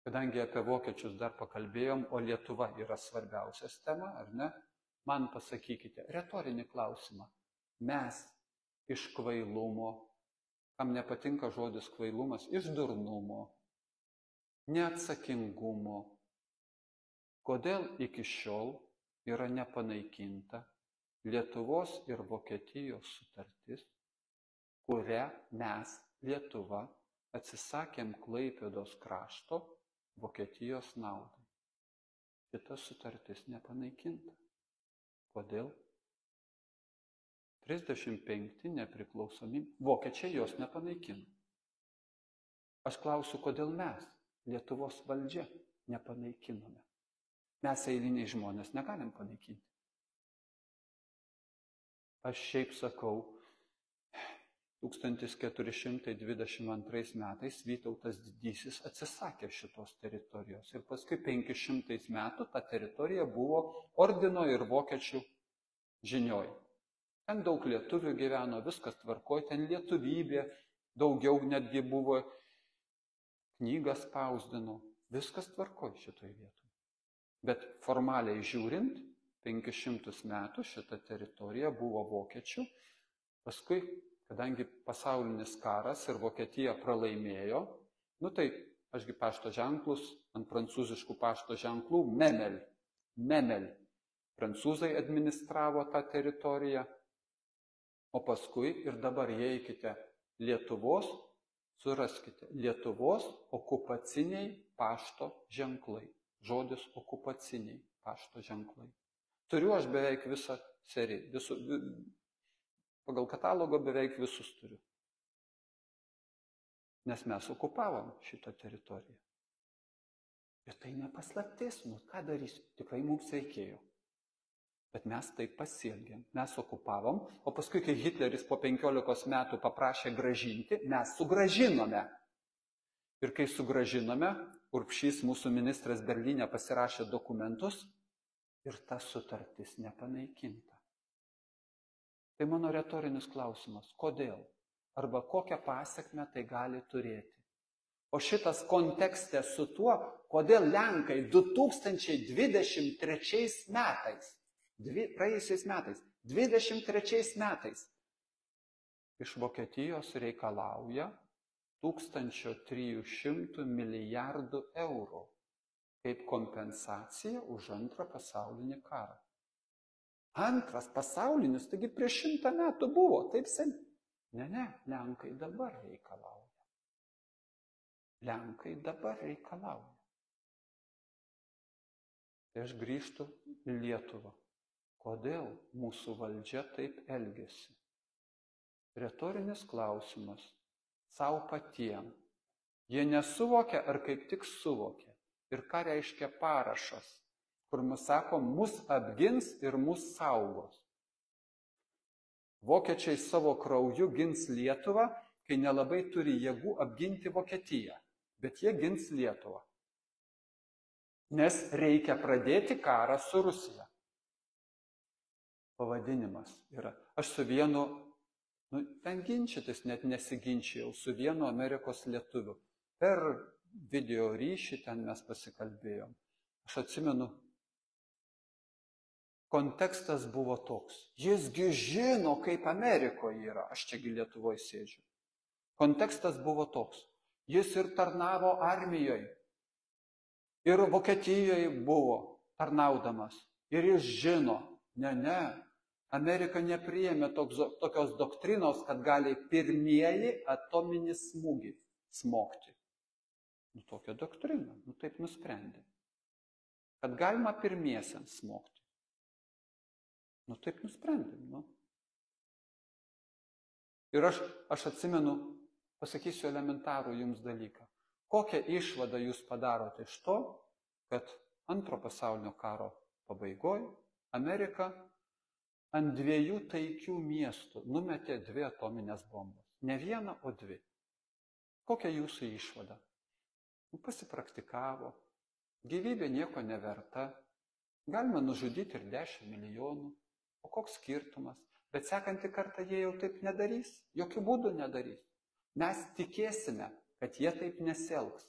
Kadangi apie vokiečius dar pakalbėjom, o Lietuva yra svarbiausias tema, ar ne? Man pasakykite, retorinį klausimą. Mes iš kvailumo, kam nepatinka žodis kvailumas, iš durnumo, neatsakingumo, kodėl iki šiol yra nepanaikinta Lietuvos ir Vokietijos sutartis, kurią mes, Lietuva, atsisakėm Klaipėdos krašto Vokietijos naudai. Šita sutartis nepanaikinta. Kodėl? 35 nepriklausomybė. Vokiečiai jos nepanaikino. Aš klausiu, kodėl mes, Lietuvos valdžia, nepanaikinome. Mes eiliniai žmonės negalim panaikinti. Aš šiaip sakau, 1422 metais Vytautas Didysis atsisakė šitos teritorijos ir paskui 500 metų ta teritorija buvo ordino ir vokiečių žinioj. Ten daug lietuvių gyveno, viskas tvarkoj, ten lietuvybė, daugiau netgi buvo, knygas spausdino, viskas tvarkoj šitoj vietoj. Bet formaliai žiūrint, 500 metų šita teritorija buvo vokiečių, paskui, kadangi pasaulinis karas ir Vokietija pralaimėjo, tai ašgi pašto ženklus, ant prancūziškų pašto ženklų, Memel. Prancūzai administravo tą teritoriją, o paskui ir dabar įeikite Lietuvos, suraskite, Lietuvos okupaciniai pašto ženklai. Žodis okupaciniai pašto ženklai. Turiu aš beveik visą seriją, pagal katalogą beveik visus turiu. Nes mes okupavom šitą teritoriją. Ir tai nepaslaptis, ką darysim, tikrai mums reikėjo. Bet mes taip pasielgėm, mes okupavom, o paskui, kai Hitleris po 15 metų paprašė gražinti, mes sugražinome. Ir kai sugražinome, Urbšys, mūsų ministras Berlyne, pasirašė dokumentus ir ta sutartis nepanaikinta. Tai mano retorinis klausimas, kodėl? Arba kokią pasekmę tai gali turėti? O šitas kontekste su tuo, kodėl Lenkai 2023 metais, praėjusiais metais, 23 metais iš Vokietijos reikalauja 1300 milijardų eurų kaip kompensacija už antrą pasaulinį karą. Antras pasaulinis, taigi prieš 100 metų buvo, taip seniai. Ne, Lenkai dabar reikalauja. Lenkai dabar reikalauja. Tai aš grįžtu į Lietuvą. Kodėl mūsų valdžia taip elgiasi? Retorinis klausimas. Sau patiem. Jie nesuvokia ar kaip tik suvokia. Ir ką reiškia parašas, kur mus sako, mus apgins ir mus saugos. Vokiečiai savo krauju gins Lietuvą, kai nelabai turi jėgų apginti Vokietiją, bet jie gins Lietuvą. Nes reikia pradėti karą su Rusija. Pavadinimas yra. Aš su vienu, ten ginčytis net nesiginčijau, su vienu Amerikos lietuviu. Per video ryšį ten mes pasikalbėjom. Aš atsimenu, kontekstas buvo toks. Jisgi žino, kaip Amerikoje yra. Aš čiagi Lietuvoje sėdžiu. Kontekstas buvo toks. Jis ir tarnavo armijoje. Ir Vokietijoje buvo tarnaudamas. Ir jis žino, ne, Amerika nepriėmė tokios doktrinos, kad gali pirmieji atominį smūgį smogti. Tokia doktrina, taip nusprendė. Kad galima pirmiesiams smogti. Taip nusprendėm. Ir aš atsimenu, pasakysiu elementarų jums dalyką. Kokią išvadą jūs padarote iš to, kad antro pasaulinio karo pabaigoje Amerika ant 2 taikių miestų numetė 2 atominės bombas. Ne vieną, o 2. Kokia jūsų išvada? Pasipraktikavo, gyvybė nieko neverta, galima nužudyti ir 10 milijonų, o koks skirtumas? Bet sekantį kartą jie jau taip nedarys, jokių būdų nedarys. Mes tikėsime, kad jie taip nesielgs.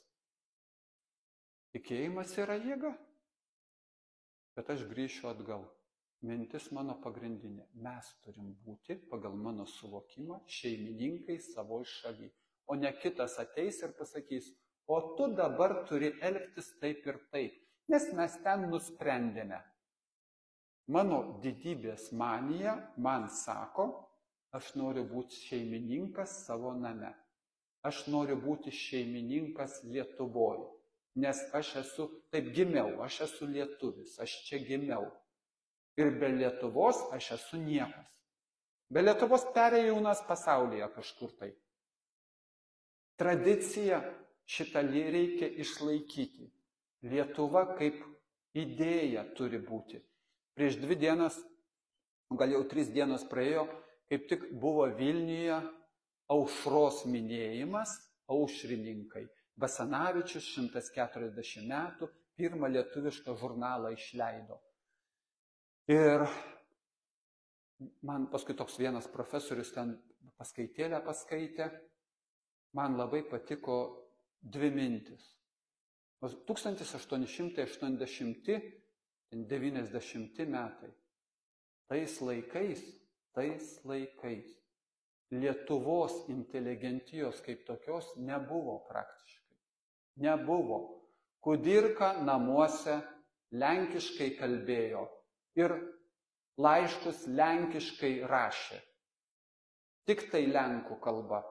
Tikėjimas yra jėga. Bet aš grįšiu atgal. Mintis mano pagrindinė. Mes turim būti, pagal mano suvokimą, šeimininkai savo šaly. O ne kitas ateis ir pasakys, o tu dabar turi elgtis taip ir taip, nes mes ten nusprendėme. Mano didybės manija man sako, aš noriu būti šeimininkas savo name. Aš noriu būti šeimininkas Lietuvoje, nes aš esu, taip gimiau, aš esu lietuvis, aš čia gimiau. Ir be Lietuvos aš esu niekas. Be Lietuvos perėjūnas pasaulyje kažkur tai. Tradicija šitą reikia išlaikyti. Lietuva kaip idėja turi būti. Prieš 2 dienas, gal jau 3 dienos praėjo, kaip tik buvo Vilniuje aušros minėjimas, aušrininkai. Basanavičius 140 metų pirmą lietuvišką žurnalą išleido. Ir man paskui toks vienas profesorius ten paskaitėlę paskaitė, man labai patiko 2 mintis. 1880-90 metai. Tais laikais Lietuvos inteligentijos kaip tokios nebuvo praktiškai. Nebuvo. Kudirka namuose lenkiškai kalbėjo ir laiškus lenkiškai rašė. Tik tai lenkų kalba.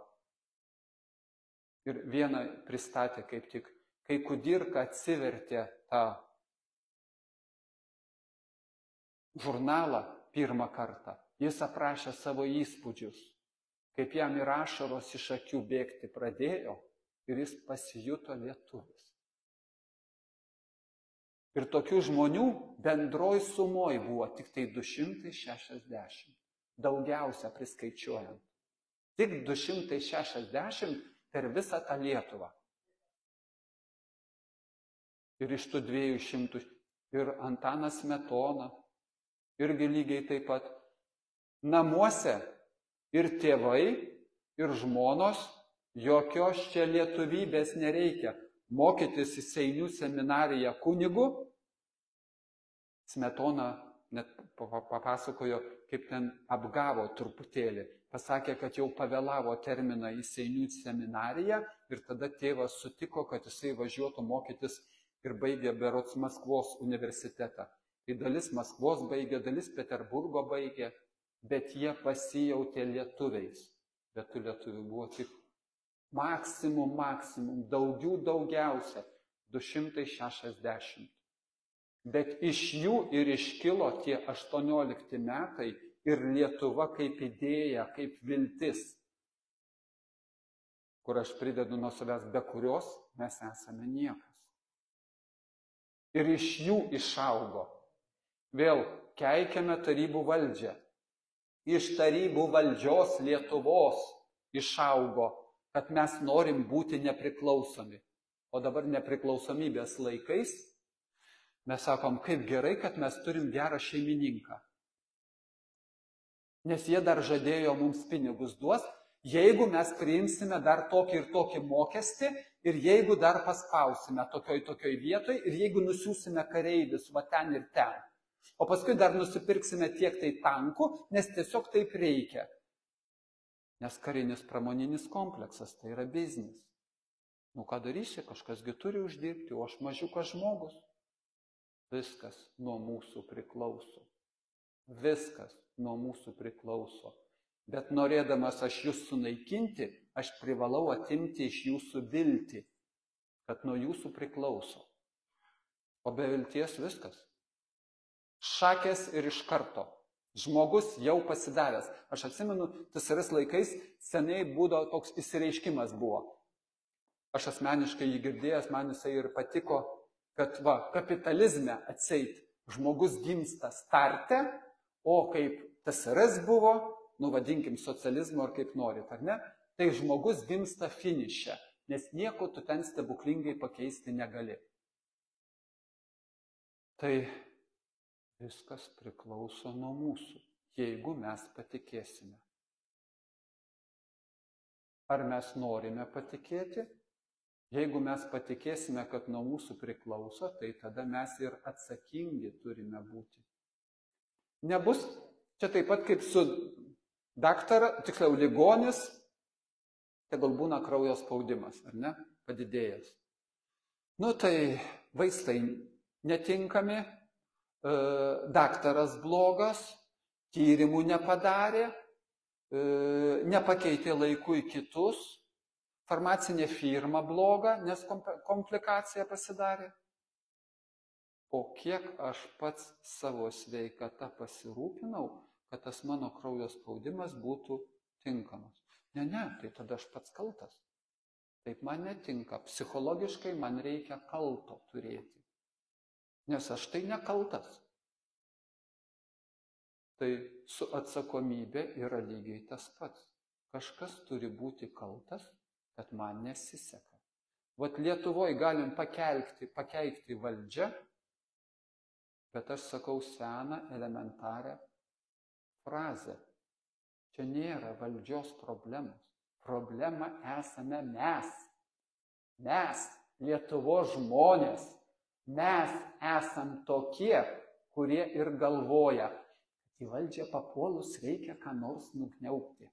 Ir vieną pristatė kaip tik, kai Kudirka atsivertė tą žurnalą pirmą kartą, jis aprašė savo įspūdžius, kaip jam ir ašaros iš akių bėgti pradėjo ir jis pasijuto lietuvis. Ir tokių žmonių bendroj sumoj buvo tik tai 260, daugiausia priskaičiuojant. Tik 260 per visą tą Lietuvą. Ir iš tų 200 ir Antanas Smetona, irgi lygiai taip pat. Namuose ir tėvai, ir žmonos, jokios čia lietuvybės nereikia. Mokytis į Seinių seminariją kunigu. Smetona net papasakojo, kaip ten apgavo truputėlį. Pasakė, kad jau pavėlavo terminą į Seinių seminariją ir tada tėvas sutiko, kad jisai važiuotų mokytis ir baigė berods Maskvos universitetą. Tai dalis Maskvos baigė, dalis Peterburgo baigė, bet jie pasijautė lietuviais. Bet tų lietuvių buvo tik maksimum, daugiausia 260. Bet iš jų ir iškilo tie 18 metai ir Lietuva kaip idėja, kaip viltis, kur aš pridedu nuo savęs, be kurios mes esame niekas. Ir iš jų išaugo. Vėl keikiame tarybų valdžią. Iš tarybų valdžios Lietuvos išaugo, kad mes norim būti nepriklausomi. O dabar nepriklausomybės laikais mes sakom, kaip gerai, kad mes turim gerą šeimininką. Nes jie dar žadėjo mums pinigus duos, jeigu mes priimsime dar tokį ir tokį mokestį ir jeigu dar paspausime tokioj vietoj ir jeigu nusiūsime kareivius va ten ir ten. O paskui dar nusipirksime tiek tai tankų, nes tiesiog taip reikia. Nes karinis pramoninis kompleksas tai yra biznis. Nu ką darysi, kažkasgi turi uždirbti, o aš mažiukas žmogus. Viskas nuo mūsų priklauso. Viskas nuo mūsų priklauso. Bet norėdamas aš jūs sunaikinti, aš privalau atimti iš jūsų viltį, kad nuo jūsų priklauso. O be vilties viskas. Šakės ir iš karto. Žmogus jau pasidavęs. Aš atsimenu, TSRS laikais seniai būdavo toks įsireiškimas buvo. Aš asmeniškai jį girdėjęs, man jisai ir patiko, kad va, kapitalizme atseit žmogus gimsta starte, o kaip TSRS buvo, vadinkim socializmo ar kaip norit, ar ne, tai žmogus gimsta finiše, nes nieko tu ten stebuklingai pakeisti negali. Tai viskas priklauso nuo mūsų, jeigu mes patikėsime. Ar mes norime patikėti? Jeigu mes patikėsime, kad nuo mūsų priklauso, tai tada mes ir atsakingi turime būti. Nebus čia taip pat kaip su tiksliau ligonis, tegul būna kraujo spaudimas, ar ne, padidėjęs. Tai vaistai netinkami, daktaras blogas, tyrimų nepadarė, nepakeitė laiku į kitus, farmacinė firma bloga, nes komplikacija pasidarė. O kiek aš pats savo sveikata pasirūpinau, kad tas mano kraujo spaudimas būtų tinkamas. Ne, tai tada aš pats kaltas. Taip man netinka. Psichologiškai man reikia kalto turėti. Nes aš tai nekaltas. Tai su atsakomybė yra lygiai tas pats. Kažkas turi būti kaltas, kad man nesiseka. Vat Lietuvoje galim pakeikti valdžią, bet aš sakau seną elementarią frazę. Čia nėra valdžios problemos. Problema esame mes. Mes, Lietuvos žmonės. Mes esam tokie, kurie ir galvoja, kad į valdžią papuolus reikia ką nors nukniaukti.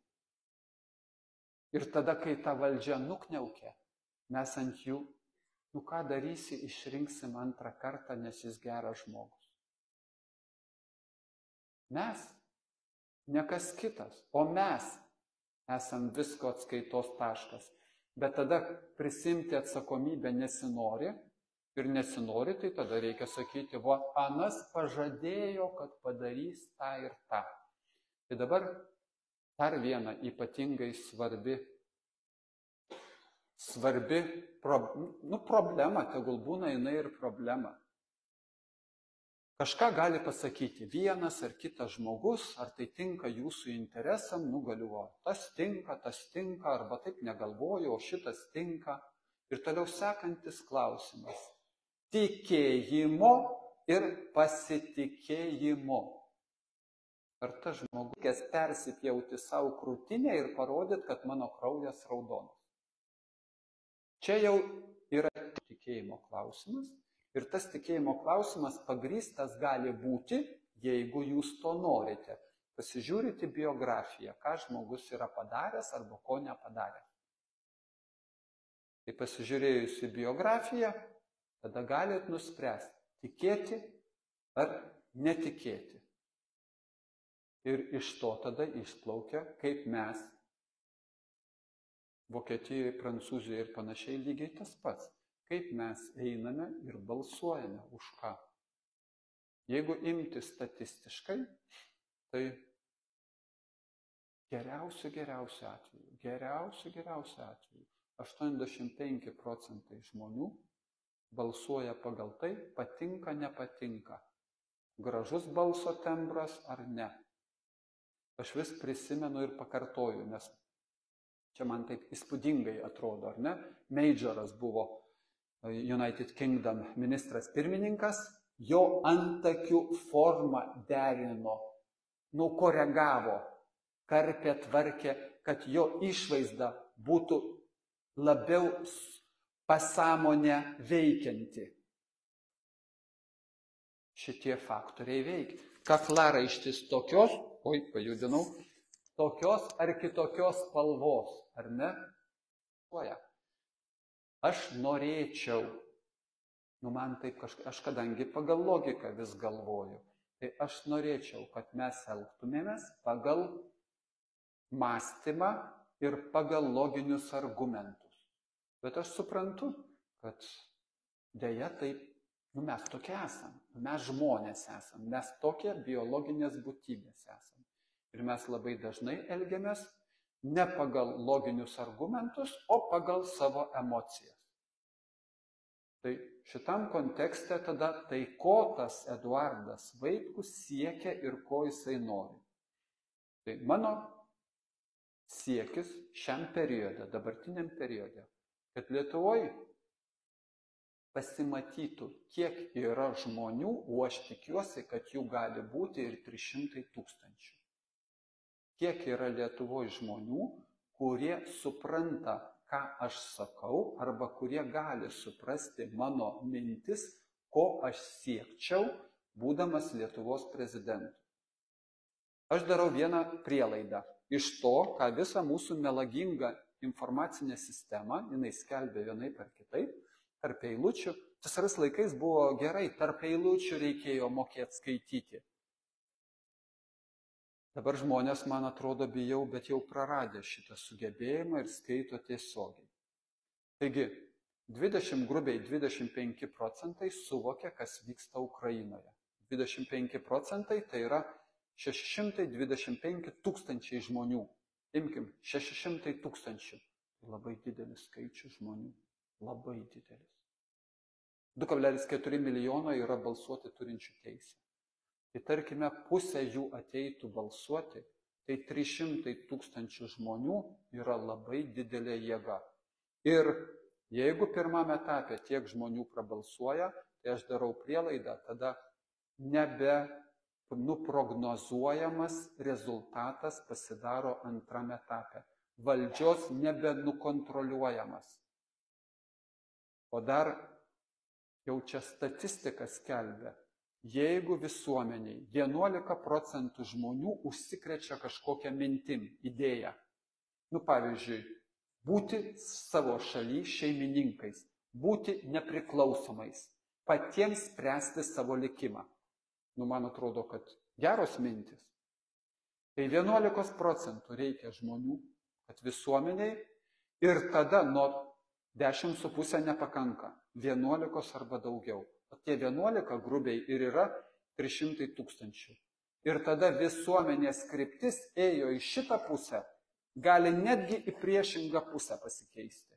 Ir tada, kai ta valdžia nukniaukia, mes ant jų, ką darysi, išrinksim antrą kartą, nes jis geras žmogus. Mes, ne kas kitas, o mes esam visko atskaitos taškas. Bet tada prisimti atsakomybę nesinori, tai tada reikia sakyti, anas pažadėjo, kad padarys tą ir tą. Tai dabar dar viena ypatingai svarbi problema, tegul būna jinai ir problema. Kažką gali pasakyti vienas ar kitas žmogus, ar tai tinka jūsų interesam, galiu, tas tinka, arba taip negalvoju, o šitas tinka. Ir toliau sekantis klausimas. Tikėjimo ir pasitikėjimo. Ar tas žmogus persipjauti savo krūtinę ir parodyti, kad mano kraujas raudonas. Čia jau yra tikėjimo klausimas. Ir tas tikėjimo klausimas pagrįstas gali būti, jeigu jūs to norite. Pasižiūrite biografiją, ką žmogus yra padaręs arba ko nepadaręs. Tai pasižiūrėjus į biografiją, tada galite nuspręsti, tikėti ar netikėti. Ir iš to tada išplaukia, kaip mes Vokietijoje, Prancūzijoje ir panašiai lygiai tas pats. Kaip mes einame ir balsuojame už ką. Jeigu imti statistiškai, tai geriausiu atveju, 85% žmonių balsuoja pagal tai, patinka, nepatinka. Gražus balso tembras ar ne. Aš vis prisimenu ir pakartoju, nes čia man taip įspūdingai atrodo, ar ne? Majoras buvo United Kingdom ministras pirmininkas, jo antakių formą derino, koregavo, karpė, tvarkė, kad jo išvaizda būtų labiau pasąmonę veikianti. Šitie faktoriai veikia. Kaklaraištis tokios, tokios ar kitokios spalvos, ar ne? Aš norėčiau, man taip aš kadangi pagal logiką vis galvoju, tai aš norėčiau, kad mes elgtumėmės pagal mąstymą ir pagal loginius argumentus. Bet aš suprantu, kad deja taip, mes tokie esam, mes žmonės esam, mes tokie biologinės būtybės esam. Ir mes labai dažnai elgiamės ne pagal loginius argumentus, o pagal savo emocijas. Tai šitam kontekste tada tai ko tas Eduardas Vaitkus siekia ir ko jisai nori. Tai mano siekis šiam periode, dabartiniam periode, kad Lietuvoje pasimatytų, kiek yra žmonių, o aš tikiuosi, kad jų gali būti ir 300 000. Kiek yra Lietuvoje žmonių, kurie supranta, ką aš sakau, arba kurie gali suprasti mano mintis, ko aš siekčiau, būdamas Lietuvos prezidentu. Aš darau vieną prielaidą. Iš to, ką visą mūsų melagingą informacinę sistemą, jinai skelbė vienaip ar kitaip, tarp eilučių, TSRS laikais buvo gerai, tarp eilučių reikėjo mokėti skaityti. Dabar žmonės, man atrodo, bijau, bet jau praradė šitą sugebėjimą ir skaito tiesiogiai. Taigi, grubiai 25% suvokia, kas vyksta Ukrainoje. 25% tai yra 625 000 žmonių. Imkim, 600 000. Tai labai didelis skaičius žmonių. Labai didelis. 2,4 milijono yra balsuoti turinčių teisę. Tai tarkime, pusė jų ateitų balsuoti, tai 300 000 žmonių yra labai didelė jėga. Ir jeigu pirmame etape tiek žmonių prabalsuoja, tai aš darau prielaidą, tada nebe nuprognozuojamas rezultatas pasidaro antrame etape. Valdžios nebenukontroliuojamas. O dar jau čia statistika skelbia, jeigu visuomeniai 11% žmonių užsikrečia kažkokią mintim, idėją. Pavyzdžiui, būti savo šaly šeimininkais, būti nepriklausomais, patiems spręsti savo likimą. Man atrodo, kad geros mintis. Tai 11% reikia žmonių, kad visuomeniai ir tada nuo 10,5 nepakanka, 11 arba daugiau. O tie 11 grubiai ir yra 300 000. Ir tada visuomenės kryptis ėjo į šitą pusę, gali netgi į priešingą pusę pasikeisti.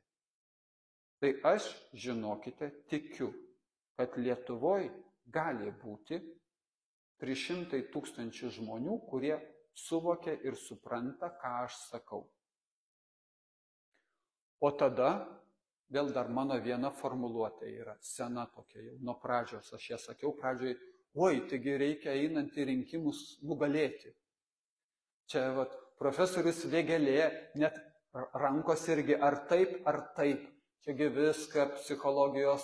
Tai aš, žinokite, tikiu, kad Lietuvoje gali būti 300 000 žmonių, kurie suvokia ir supranta, ką aš sakau. O tada vėl dar mano viena formuluotė yra sena tokia jau nuo pradžios. Aš ją sakiau pradžioj, taigi reikia einant į rinkimus nugalėti. Čia profesorius Vėgėlė net rankos irgi ar taip, Čiagi viską psichologijos,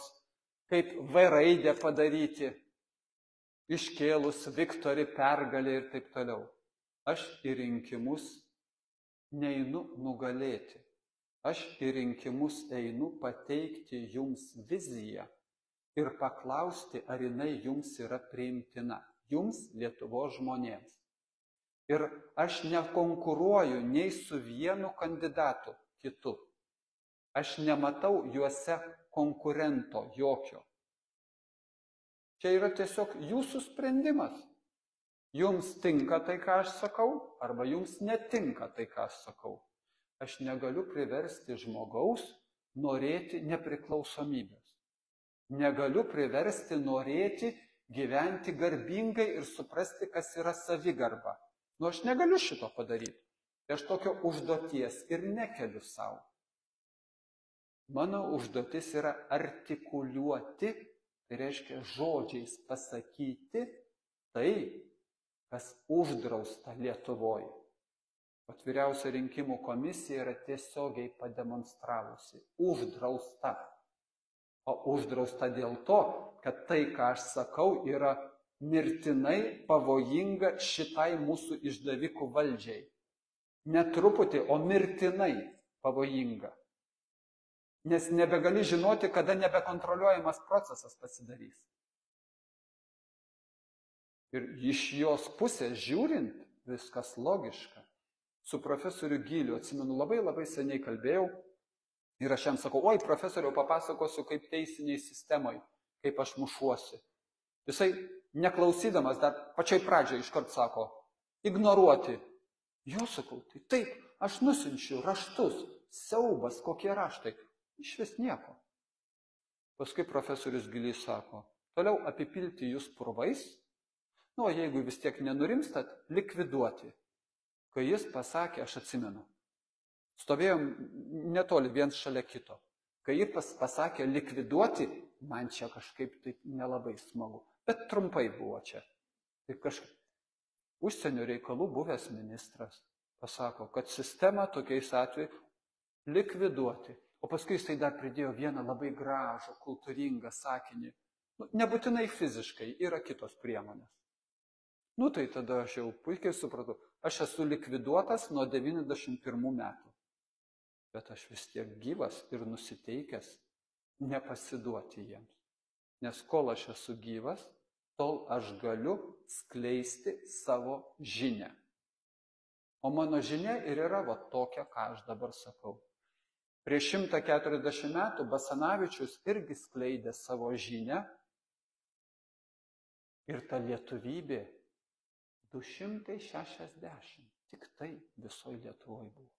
kaip V raidę padaryti, iškėlus Viktorį pergalę ir taip toliau. Aš į rinkimus neinu nugalėti. Aš į rinkimus einu pateikti jums viziją ir paklausti, ar jinai jums yra priimtina, jums Lietuvos žmonėms. Ir aš nekonkuruoju nei su vienu kandidatu kitu. Aš nematau juose konkurento jokio. Čia yra tiesiog jūsų sprendimas. Jums tinka tai, ką aš sakau, arba jums netinka tai, ką aš sakau. Aš negaliu priversti žmogaus norėti nepriklausomybės. Negaliu priversti norėti gyventi garbingai ir suprasti, kas yra savigarba. Aš negaliu šito padaryti. Aš tokio užduoties ir nekeliu savo. Mano užduotis yra artikuliuoti, tai reiškia žodžiais pasakyti tai, kas uždrausta Lietuvoje. Vyriausia rinkimų komisija yra tiesiogiai pademonstravusi. Uždrausta. O uždrausta dėl to, kad tai, ką aš sakau, yra mirtinai pavojinga šitai mūsų išdavikų valdžiai. Ne truputį, o mirtinai pavojinga. Nes nebegali žinoti, kada nebekontroliuojamas procesas pasidarys. Ir iš jos pusės žiūrint, viskas logiška. Su profesoriu Gyliu, atsimenu, labai seniai kalbėjau ir aš jam sakau, profesoriau, papasakosiu, kaip teisiniai sistemai, kaip aš mušuosi. Jisai, neklausydamas, dar pačiai pradžiai iškart sako, ignoruoti. Jo, sakau, tai taip, aš nusinčiu raštus, siaubas, kokie raštai, išvis nieko. Paskui profesorius Gilys sako, toliau apipilti jūs purvais, o jeigu vis tiek nenurimstat, likviduoti. Kai jis pasakė, aš atsimenu, stovėjom netoli viens šalia kito. Kai jis pasakė likviduoti, man čia kažkaip taip nelabai smagu, bet trumpai buvo čia. Tai kažkaip užsienio reikalų buvęs ministras pasako, kad sistemą tokiais atvejais likviduoti. O paskui jisai dar pridėjo vieną labai gražų, kultūringą sakinį. Nebūtinai fiziškai, yra kitos priemonės. Tai tada aš jau puikiai supratau, aš esu likviduotas nuo 91 metų. Bet aš vis tiek gyvas ir nusiteikęs nepasiduoti jiems. Nes kol aš esu gyvas, tol aš galiu skleisti savo žinią. O mano žinia ir yra tokia, ką aš dabar sakau. Prieš 140 metų Basanavičius irgi skleidė savo žinią ir ta lietuvybė 260, tik tai visoje Lietuvoje buvo.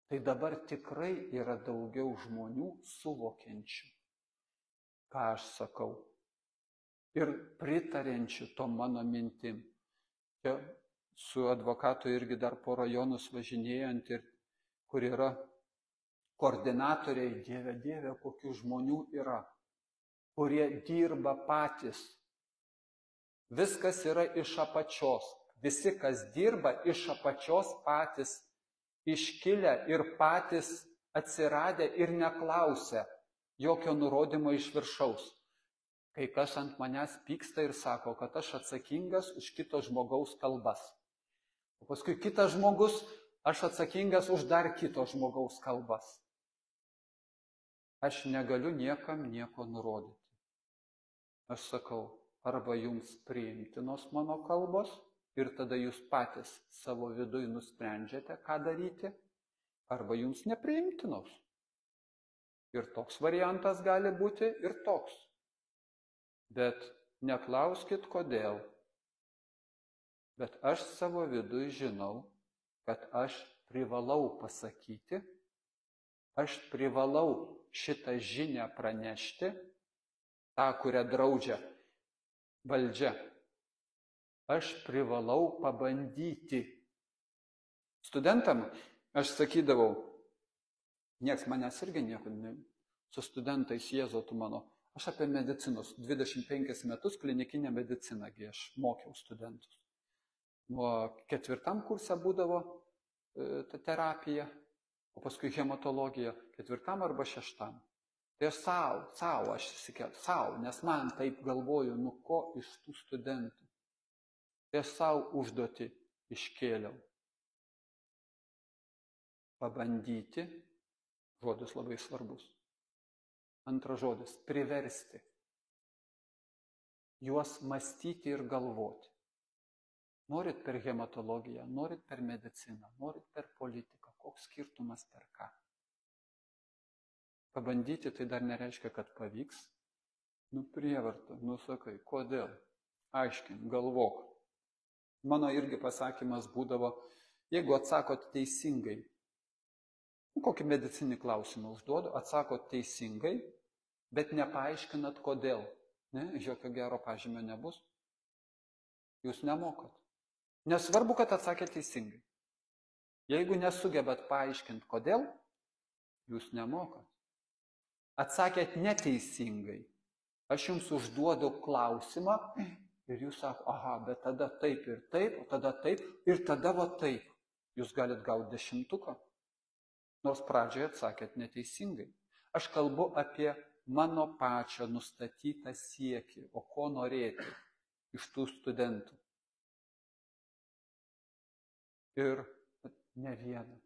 Tai dabar tikrai yra daugiau žmonių suvokiančių, ką aš sakau, ir pritarenčių tom mano mintim. Čia su advokatu irgi dar po rajonus važinėjant, ir kur yra koordinatoriai, Dieve, kokių žmonių yra, kurie dirba patys. Viskas yra iš apačios. Visi, kas dirba iš apačios, patys iškilę ir patys atsiradę ir neklausę jokio nurodymo iš viršaus. Kai kas ant manęs pyksta ir sako, kad aš atsakingas už kito žmogaus kalbas. O paskui kitas žmogus, aš atsakingas už dar kito žmogaus kalbas. Aš negaliu niekam nieko nurodyti. Aš sakau, arba jums priimtinos mano kalbos ir tada jūs patys savo viduj nusprendžiate, ką daryti, arba jums nepriimtinos. Ir toks variantas gali būti ir toks. Bet neklauskit kodėl. Bet aš savo viduj žinau, kad aš privalau pasakyti, aš privalau šitą žinią pranešti, tą, kurią draudžia valdžia. Aš privalau pabandyti. Studentam aš sakydavau, nieks manęs irgi nieko su studentais jėzotų mano. Aš apie medicinos 25 metus klinikinę mediciną aš mokiau studentus. Nuo 4 kurse būdavo ta terapija, o paskui hematologija 4 arba 6. Tai aš aš įsikėliau, nes man taip galvoju, ko iš tų studentų. Tai aš savo užduotį iškėliau. Pabandyti, žodis labai svarbus. Antras žodis, priversti. Juos mąstyti ir galvoti. Norit per hematologiją, norit per mediciną, norit per politiką, koks skirtumas per ką. Pabandyti tai dar nereiškia, kad pavyks. Prievarta, sakai, kodėl? Aiškink, galvok. Mano irgi pasakymas būdavo, jeigu atsakot teisingai, kokį medicinį klausimą užduodu, atsakot teisingai, bet nepaaiškinat kodėl. Jokio gero pažymio nebus. Jūs nemokat. Nesvarbu, kad atsakėt teisingai. Jeigu nesugebat paaiškinti kodėl, jūs nemokat. Atsakėt neteisingai. Aš jums užduodu klausimą ir jūs sako, bet tada taip ir taip, o tada taip ir tada taip. Jūs galit gauti 10, nors pradžioje atsakėt neteisingai. Aš kalbu apie mano pačio nustatytą siekį, o ko norėti iš tų studentų. Ir ne vieną,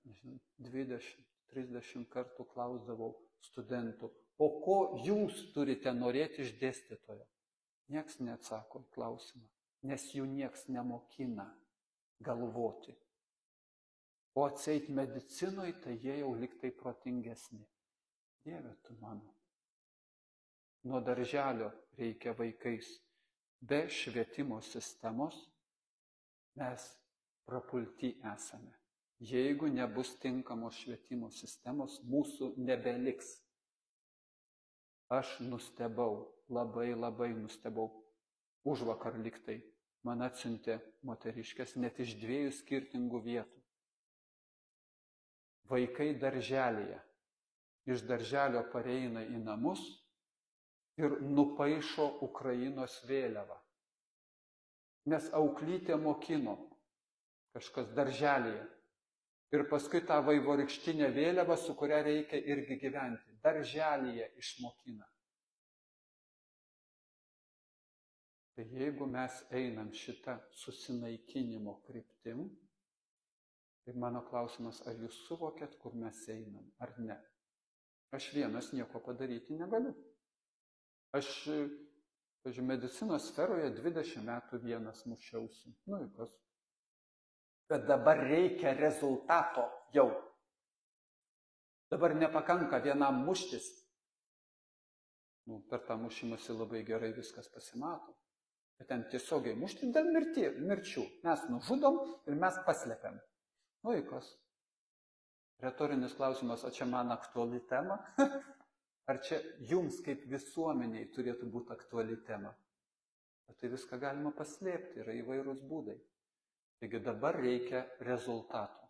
20-30 kartų klausdavau studentų, o ko jūs turite norėti iš dėstytojo? Nieks neatsako į klausimą, nes jų nieks nemokina galvoti. O atseit medicinoje, tai jie jau liktai protingesni. Dieve tu mano. Nuo darželio reikia vaikais. Be švietimo sistemos mes prapulti esame. Jeigu nebus tinkamos švietimo sistemos, mūsų nebeliks. Aš nustebau, labai nustebau. Užvakar liktai man atsiuntė moteriškės net iš 2 skirtingų vietų. Vaikai darželyje. Iš darželio pareina į namus ir nupaišo Ukrainos vėliavą. Nes auklytė mokino kažkas darželyje. Ir paskui tą vaivorykštinę vėliavą, su kuria reikia irgi gyventi. Darželyje išmokina. Tai jeigu mes einam šitą susinaikinimo kryptim, tai mano klausimas, ar jūs suvokėt, kur mes einam, ar ne? Aš vienas nieko padaryti negaliu. Aš, pavyzdžiui, medicinos sferoje 20 metų vienas mušiausi. Nu, ir kas? Bet dabar reikia rezultato jau. Dabar nepakanka vienam muštis. Nu, per tą mušimąsi labai gerai viskas pasimato. Bet ten tiesiogiai mušti dėl mirčių. Mes nužudom ir mes paslepiam. Nu, ir kas? Retorinis klausimas, ar čia man aktuali tema? Ar čia jums kaip visuomeniai turėtų būti aktuali tema? Bet tai viską galima paslėpti, yra įvairūs būdai. Taigi dabar reikia rezultato.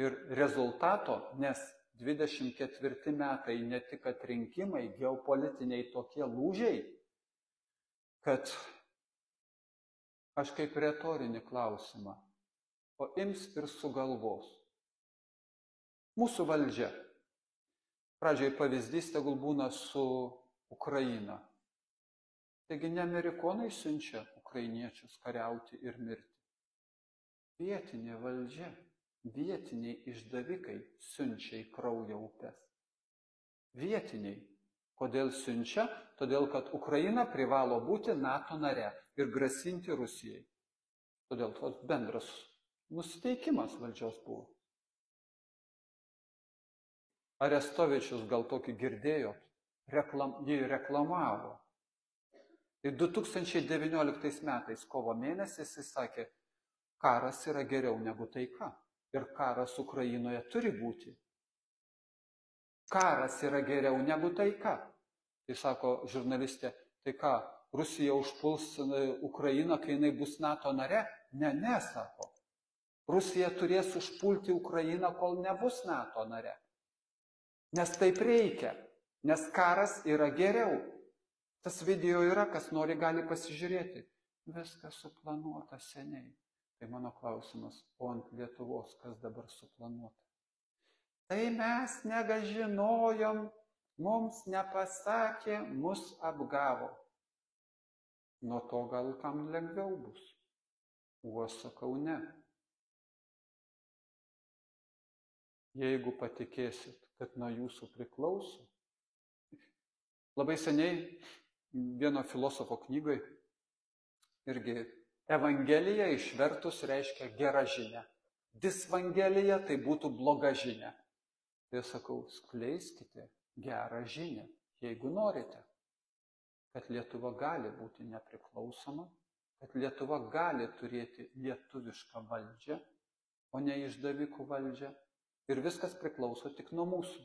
Ir rezultato, nes 24 metai ne tik atrinkimai, geopolitiniai tokie lūžiai, kad aš kaip retorinį klausimą, o ims ir sugalvos. Mūsų valdžia. Pradžiai pavyzdys tegul būna su Ukraina. Taigi ne amerikonai siunčia ukrainiečius kariauti ir mirti. Vietinė valdžia, vietiniai išdavikai siunčia į kraujo upes. Vietiniai. Kodėl siunčia? Todėl, kad Ukraina privalo būti NATO nare ir grasinti Rusijai. Todėl tos bendras nusiteikimas valdžios buvo. Arestovičius gal tokį girdėjo, jį reklamavo. Tai 2019 metais kovo mėnesį jis sakė, karas yra geriau negu taika. Ir karas Ukrainoje turi būti. Karas yra geriau negu taika. Tai sako žurnalistė, tai ką, Rusija užpuls Ukrainą, kai jinai bus NATO nare? Ne, sako. Rusija turės užpulti Ukrainą, kol nebus NATO nare. Nes taip reikia, nes karas yra geriau. Tas video yra, kas nori, gali pasižiūrėti. Viskas suplanuota seniai. Tai mano klausimas, o ant Lietuvos kas dabar suplanuota? Tai mes negažinojom, mums nepasakė, mus apgavo. Nuo to gal kam lengviau bus. O aš sakau ne. Jeigu patikėsit, kad nuo jūsų priklauso. Labai seniai vieno filosofo knygai irgi Evangelija išvertus reiškia gera žinia. Disvangelija tai būtų bloga žinia. Tai sakau, skleiskite gerą žinią, jeigu norite, kad Lietuva gali būti nepriklausoma, kad Lietuva gali turėti lietuvišką valdžią, o ne išdavikų valdžią. Ir viskas priklauso tik nuo mūsų.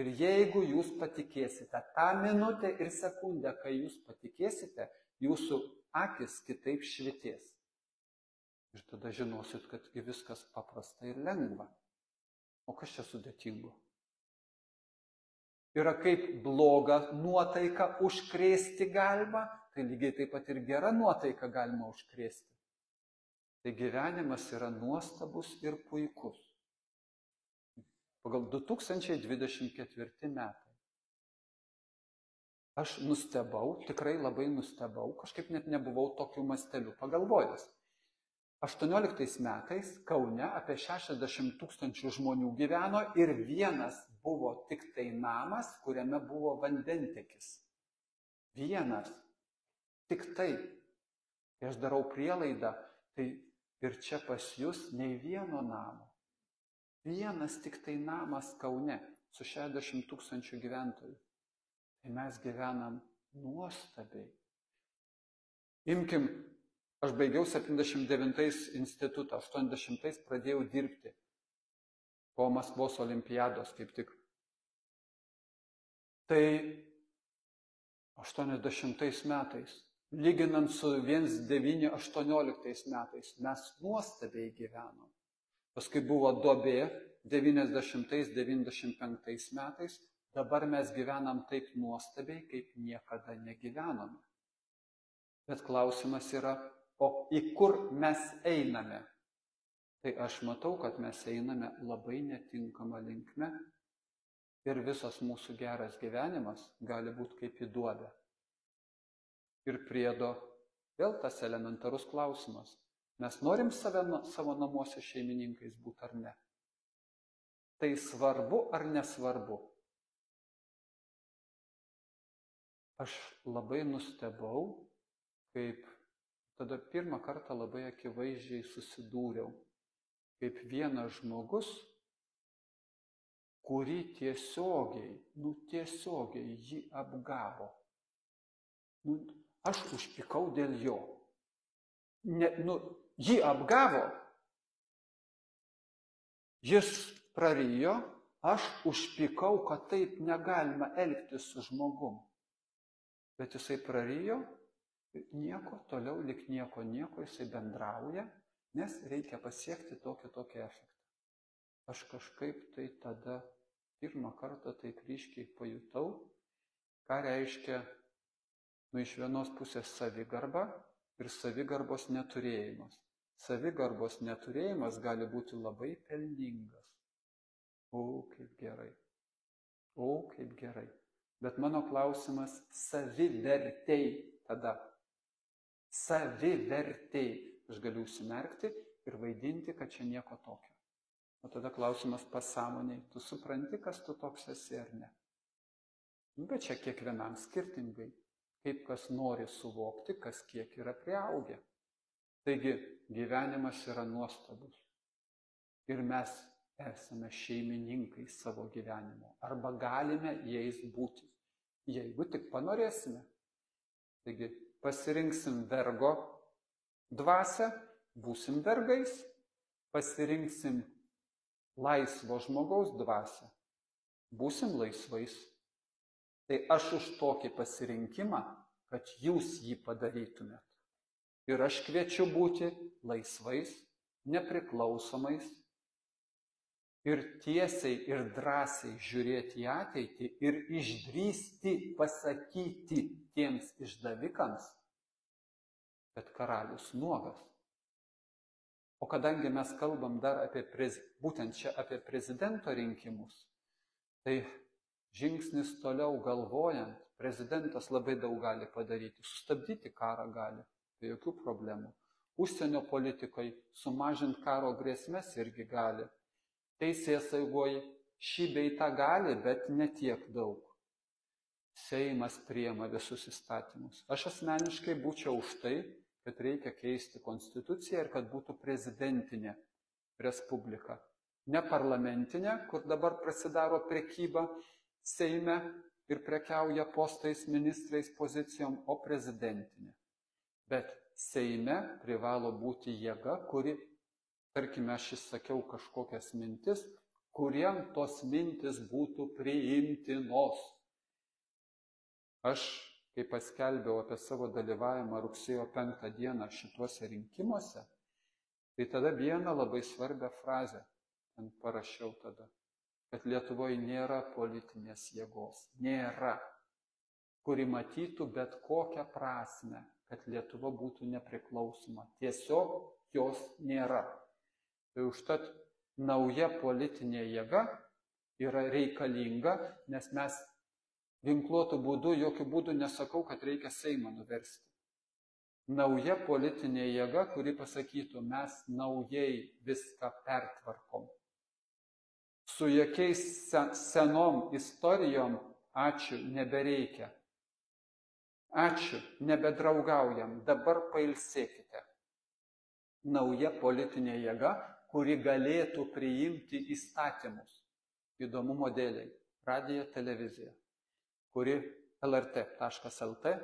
Ir jeigu jūs patikėsite tą minutę ir sekundę, kai jūs patikėsite, jūsų akis kitaip švitės. Ir tada žinosit, kad viskas paprasta ir lengva. O kas čia sudėtingo? Yra kaip blogą nuotaiką užkrėsti galima, tai lygiai taip pat ir gerą nuotaiką galima užkrėsti. Tai gyvenimas yra nuostabus ir puikus. Pagal 2024 metai. Aš nustebau, tikrai labai nustebau, kažkaip net nebuvau tokiu masteliu pagalvojęs. 18 metais Kaune apie 60 000 žmonių gyveno ir vienas buvo tik tai namas, kuriame buvo vandentekis. Vienas. Tik tai. Kai aš darau prielaidą, tai ir čia pas jūs nei vieno namo. Vienas tik tai namas Kaune su 60 000 gyventojų. Tai mes gyvenam nuostabiai. Imkim, aš baigiau 79 institutą, 80 pradėjau dirbti po Maskvos olimpiados kaip tik. Tai 80 metais, lyginant su 1918 metais, mes nuostabiai gyvenom. Paskui buvo duobė 90-95 metais, dabar mes gyvenam taip nuostabiai, kaip niekada negyvenome. Bet klausimas yra, o į kur mes einame? Tai aš matau, kad mes einame labai netinkamą linkme ir visas mūsų geras gyvenimas gali būti kaip į duobę. Ir priedo vėl tas elementarus klausimas. Mes norim savo namuose šeimininkais būti ar ne? Tai svarbu ar nesvarbu? Aš labai nustebau, kaip tada pirmą kartą labai akivaizdžiai susidūriau, kaip vienas žmogus, kurį tiesiogiai jį apgavo. Aš užpykau dėl jo. Jį apgavo, jis prarijo, aš užpykau, kad taip negalima elgtis su žmogum. Bet jisai prarijo, nieko, toliau lik nieko, jisai bendrauja, nes reikia pasiekti tokį efektą. Aš kažkaip tai tada pirmą kartą taip ryškiai pajutau, ką reiškia iš vienos pusės savigarba ir savigarbos neturėjimas. Savigarbos neturėjimas gali būti labai pelningas. O, kaip gerai. Bet mano klausimas savivertei tada. Savivertei. Aš galiu užsimerkti ir vaidinti, kad čia nieko tokio. O tada klausimas pasąmoniai. Tu supranti, kas tu toks esi ar ne? Bet čia kiekvienam skirtingai. Kaip kas nori suvokti, kas kiek yra priaugę. Taigi, gyvenimas yra nuostabus. Ir mes esame šeimininkai savo gyvenimo. Arba galime jais būti, jeigu tik panorėsime. Taigi, pasirinksim vergo dvasią, būsim vergais. Pasirinksim laisvo žmogaus dvasią, būsim laisvais. Tai aš už tokį pasirinkimą, kad jūs jį padarytumėt. Ir aš kviečiu būti laisvais, nepriklausomais ir tiesiai ir drąsiai žiūrėti į ateitį ir išdrįsti pasakyti tiems išdavikams, kad karalius nuogas. O kadangi mes kalbam dar būtent čia apie prezidento rinkimus, tai žingsnis toliau galvojant, prezidentas labai daug gali padaryti, sustabdyti karą gali, be jokių problemų. Užsienio politikai sumažinti karo grėsmes irgi gali. Teisėsaugoje šį bei tą gali, bet ne tiek daug. Seimas priima visus įstatymus. Aš asmeniškai būčiau už tai, kad reikia keisti konstituciją ir kad būtų prezidentinė respublika. Ne parlamentinė, kur dabar prasidaro prekyba Seime ir prekiauja postais, ministrais, pozicijom, o prezidentinė. Bet Seime privalo būti jėga, kuri, tarkime, aš išsakiau kažkokias mintis, kuriem tos mintis būtų priimtinos. Aš, kai paskelbiau apie savo dalyvavimą rugsėjo 5 dieną šituose rinkimuose, tai tada vieną labai svarbią frazę ten parašiau tada, kad Lietuvoje nėra politinės jėgos, nėra, kuri matytų bet kokią prasme, kad Lietuva būtų nepriklausoma. Tiesiog jos nėra. Tai užtat nauja politinė jėga yra reikalinga, nes mes ginkluotų būdų, jokių būdų nesakau, kad reikia Seimą nuversti. Nauja politinė jėga, kuri pasakytų, mes naujai viską pertvarkom. Su jokiais senom istorijom, ačiū, nebereikia. Ačiū, nebedraugaujam, dabar pailsėkite. Nauja politinė jėga, kuri galėtų priimti įstatymus. Įdomumo dėliai. Radija, televizija, kuri lrt.lt,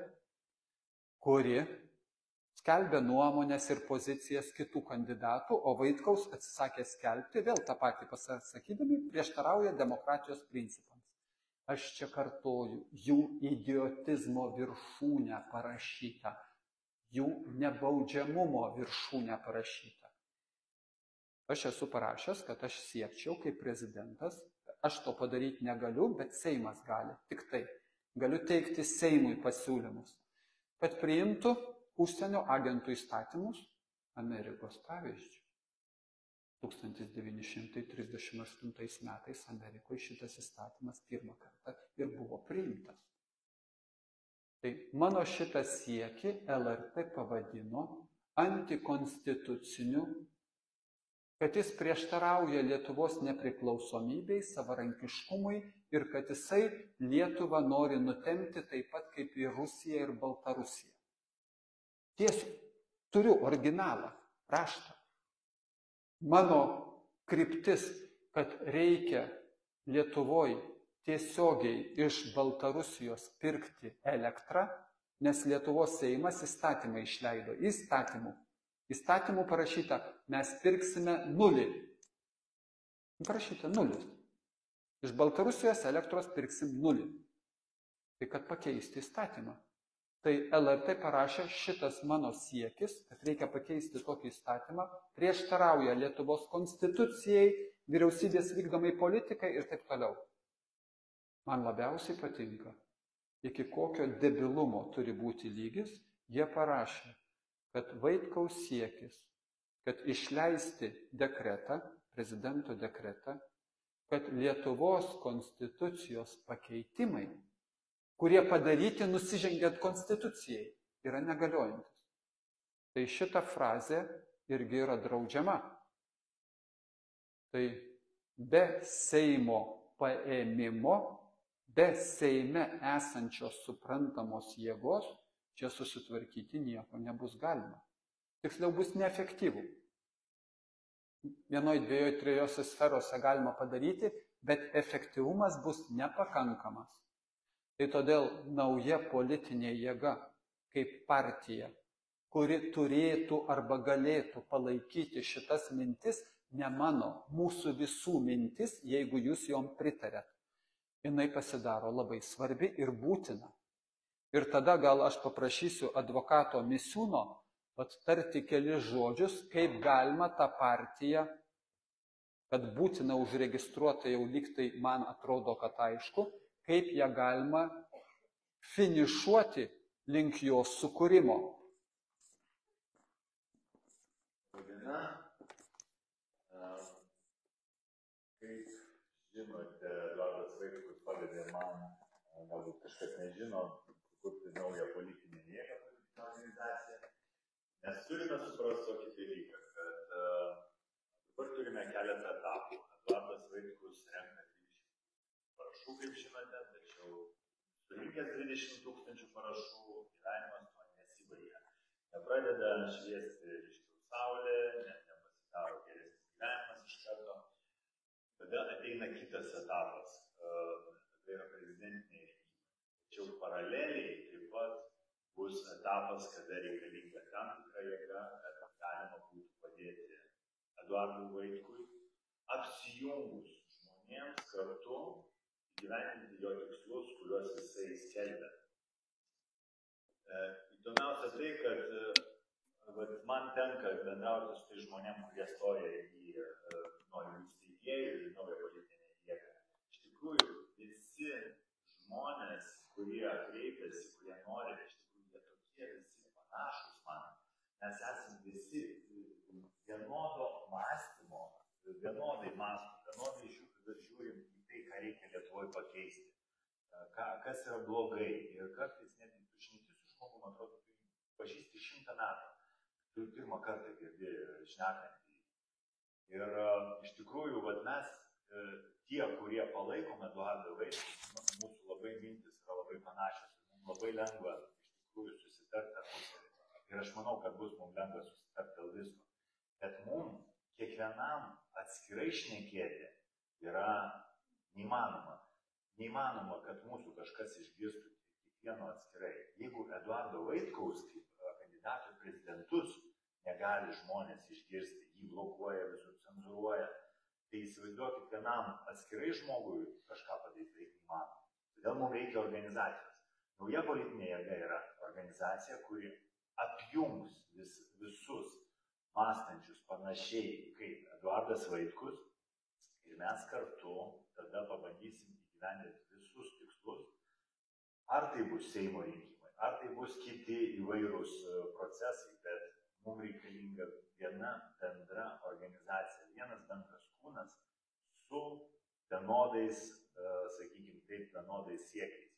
kuri skelbė nuomonės ir pozicijas kitų kandidatų, o Vaitkaus atsisakė skelbti, vėl tą patį pasakydami, prieštarauja demokratijos principams. aš čia kartoju, jų idiotizmo viršūnę parašyta, jų nebaudžiamumo viršūnę parašyta. Aš esu parašęs, kad aš siekčiau kaip prezidentas, aš to padaryti negaliu, bet Seimas gali, tik tai. Galiu teikti Seimui pasiūlymus, kad priimtų užsienio agentų įstatymus Amerikos pavyzdžių. 1938 metais Amerikoje šitas įstatymas pirmą kartą ir buvo priimtas. Tai mano šitą siekį LRT pavadino antikonstituciniu, kad jis prieštarauja Lietuvos nepriklausomybei, savarankiškumui ir kad jisai Lietuvą nori nutempti taip pat kaip į Rusiją ir Baltarusiją. Tiesiog turiu originalą, raštą. Mano kryptis, kad reikia Lietuvoje tiesiogiai iš Baltarusijos pirkti elektrą, nes Lietuvos Seimas įstatymą išleido. Įstatymų parašyta, mes pirksime 0. Parašyta 0. Iš Baltarusijos elektros pirksim 0. Tai kad pakeisti įstatymą. Tai LRT parašė, šitas mano siekis, kad reikia pakeisti tokį įstatymą, prieštarauja Lietuvos konstitucijai, vyriausybės vykdomai politikai ir taip toliau. Man labiausiai patinka, iki kokio debilumo turi būti lygis, jie parašė, kad Vaitkaus siekis, kad išleisti dekretą, prezidento dekretą, kad Lietuvos konstitucijos pakeitimai, kurie padaryti nusižengiant konstitucijai, yra negaliojantis. Tai šita frazė irgi yra draudžiama. Tai be Seimo paėmimo, be Seime esančios suprantamos jėgos, čia susitvarkyti nieko nebus galima. Tiksliau bus neefektyvu. Vienoje, dviejose, trijose sferose galima padaryti, bet efektyvumas bus nepakankamas. Tai todėl nauja politinė jėga, kaip partija, kuri turėtų arba galėtų palaikyti šitas mintis, ne mano, mūsų visų mintis, jeigu jūs jom pritarėt. Jinai pasidaro labai svarbi ir būtina. Ir tada gal aš paprašysiu advokato Misiūno tarti kelis žodžius, kaip galima tą partiją, kad būtina užregistruota jau lygtai, man atrodo, kad aišku, kaip ją galima finišuoti link jos sukūrimo. Diena. Kaip žinote, Eduardas Vaitkus pavedė man, galbūt kažkas nežino, kurti naują politinę jėgą, politinę organizaciją. Nes turime suprasti tokį dalyką, kad dabar turime keletą etapų. Eduardas Vaitkus renka 20 parašų, kaip žinote, tačiau surinkęs 20 000 parašų, gyvenimas to nesibaigia. Nepradeda šviesti ryškiau saulė, nepasidaro geresnis gyvenimas iš karto. Tada ateina kitas etapas, tai yra prezidentiniai rinkimai. Tačiau paraleliai taip pat bus etapas, kada reikalinga tam tikra jėga, kad galima būtų padėti Eduardui Vaitkui, apsijungus žmonėms kartu įgyvendinti jo tikslus, kuriuos jisai skelbia. Įdomiausia tai, kad man tenka bendrauti su tai žmonėm, kurie stoja į naujų steigėjų ir naują politinę jėgą. Iš tikrųjų, visi žmonės, kurie kreipiasi, kurie nori, iš tikrųjų, jie tokie visi panašus man. Mes esame visi vienodo mąstymo, vienodai mąstom, vienodai žiūrim į tai, ką reikia Lietuvoje pakeisti, kas yra blogai. Ir kartais netgi tu šneki su žmogum, atrodo, tu pažįsti 100 metų. Tu pirmą kartą girdi šnekantį. Ir iš tikrųjų, mes, tie, kurie palaikom Eduardą Vaitkų, mūsų labai mintis yra labai panašios. Mums labai lengva iš tikrųjų susitarti tarpusavy. Ir aš manau, kad bus mums lengva susitarti dėl visko. Bet mums kiekvienam atskirai šnekėti yra neįmanoma. Neįmanoma, kad mūsų kažkas išgirstų kiekvieno atskirai. Jeigu Eduardo Vaitkaus kaip kandidatų į prezidentus negali žmonės išgirsti, jį blokuoja, visur cenzūruoja, tai įsivaizduokit, vienam atskirai žmogui kažką padaryti neįmanoma. Todėl mums reikia organizacijos. Nauja politinė jėga yra organizacija, kuri apjungs visus mąstančius panašiai kaip Eduardas Vaitkus ir mes kartu tada pabandysim įgyvendinti visus tikslus. Ar tai bus Seimo rinkimai, ar tai bus kiti įvairūs procesai, bet mums reikalinga viena bendra organizacija, vienas bendras kūnas su vienodais, sakykime, taip, vienodais siekiais.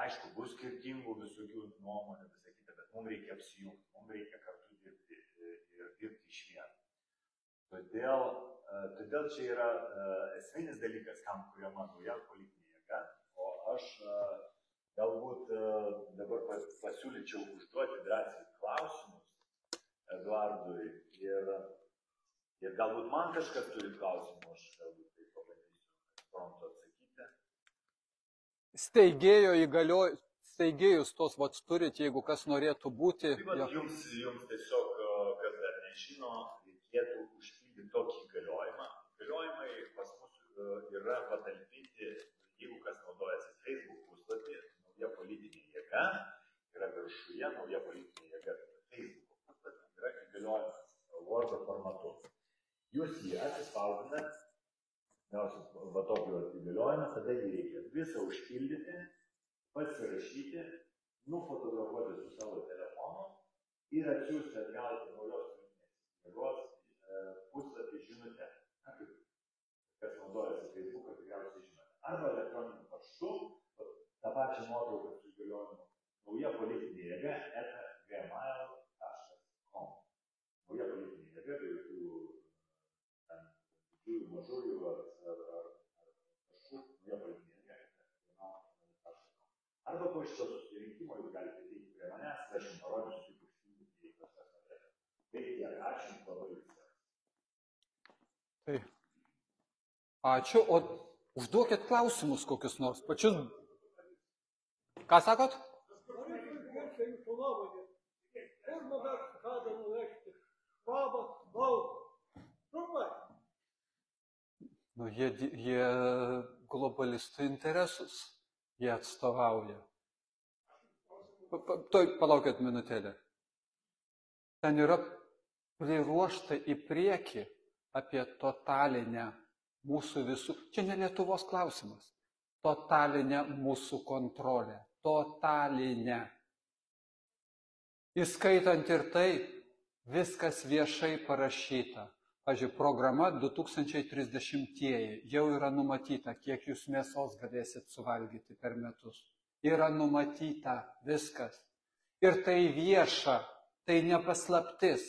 Aišku, bus skirtingų visokių nuomonių, visą kitą, bet mums reikia apsijungti, mums reikia kartu dirbti ir dirbti iš vieno. Todėl čia yra esminis dalykas, kam kuriama nauja politinė jėga, o aš galbūt dabar pasiūlyčiau užduoti drąsiai klausimus Eduardui ir galbūt man kažkas turi klausimų, aš galbūt tai pabandysiu promptu atsakyti. Steigėjus tos vat turit, jeigu kas norėtų būti. Taip, jums tiesiog, kas dar nežino, reikėtų užpildyti tokį įgaliojimą. Įgaliojimai pas mus yra patalpinti, jeigu kas naudojasi Facebook puslapį, nauja politinė jėga, yra viršuje, nauja politinė jėga, Facebook puslapį, yra įgaliojimas Wordo formatu. Jūs jį atsispausdinat, gausit va tokį įgaliojimą, tada jį reikia visą užpildyti, pasirašyti, nufotografuoti su savo telefonu ir atsiųsti atgauti naujos politinės jėgos puslapį žinutę. Kas naudojasi Facebooką, tikriausiai žinote. Arba elektroniniu paštu, tą pačią nuotrauką su įgaliojimu, nauja politinė jėga @gmail.com. Nauja politinė jėga, tai jokių didžiųjų, mažųjų ar paštų, nauja politinė jėga @gmail.com. Arba po šito susirinkimo jūs galite teikti prie manęs, aš jums parodysiu, kaip užpildyti, jei kažkas norėtų. Tai tiek, ačiū jums labai visiems. Tai ačiū, o užduokit klausimus kokius nors, pačius. Ką sakot? Nu, jie globalistų interesus, jie atstovauja. Palaukit minutėlę. Ten yra priruošta į priekį apie totalinę mūsų visų, čia ne Lietuvos klausimas, totalinę mūsų kontrolę, totalinę. Įskaitant ir tai, viskas viešai parašyta. Pavyzdžiui, programa 2030-ieji jau yra numatyta, kiek jūs mėsos galėsit suvalgyti per metus. Yra numatyta viskas. Ir tai vieša, tai nepaslaptis.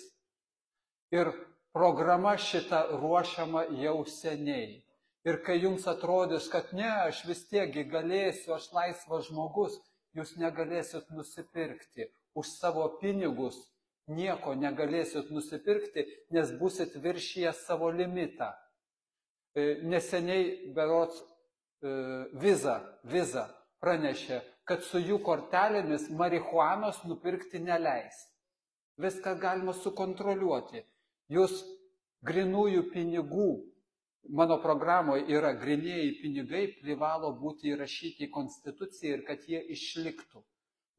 Ir programa šita ruošiama jau seniai. Ir kai jums atrodys, kad ne, aš vis tiekgi galėsiu, aš laisvas žmogus, jūs negalėsit nusipirkti. Už savo pinigus nieko negalėsit nusipirkti, nes busit viršyję savo limitą. Neseniai berods Visa pranešė, kad su jų kortelėmis marihuanos nupirkti neleis. Viską galima sukontroliuoti. Jūs grinųjų pinigų, mano programoje yra grinėjai pinigai, privalo būti įrašyti į Konstituciją ir kad jie išliktų.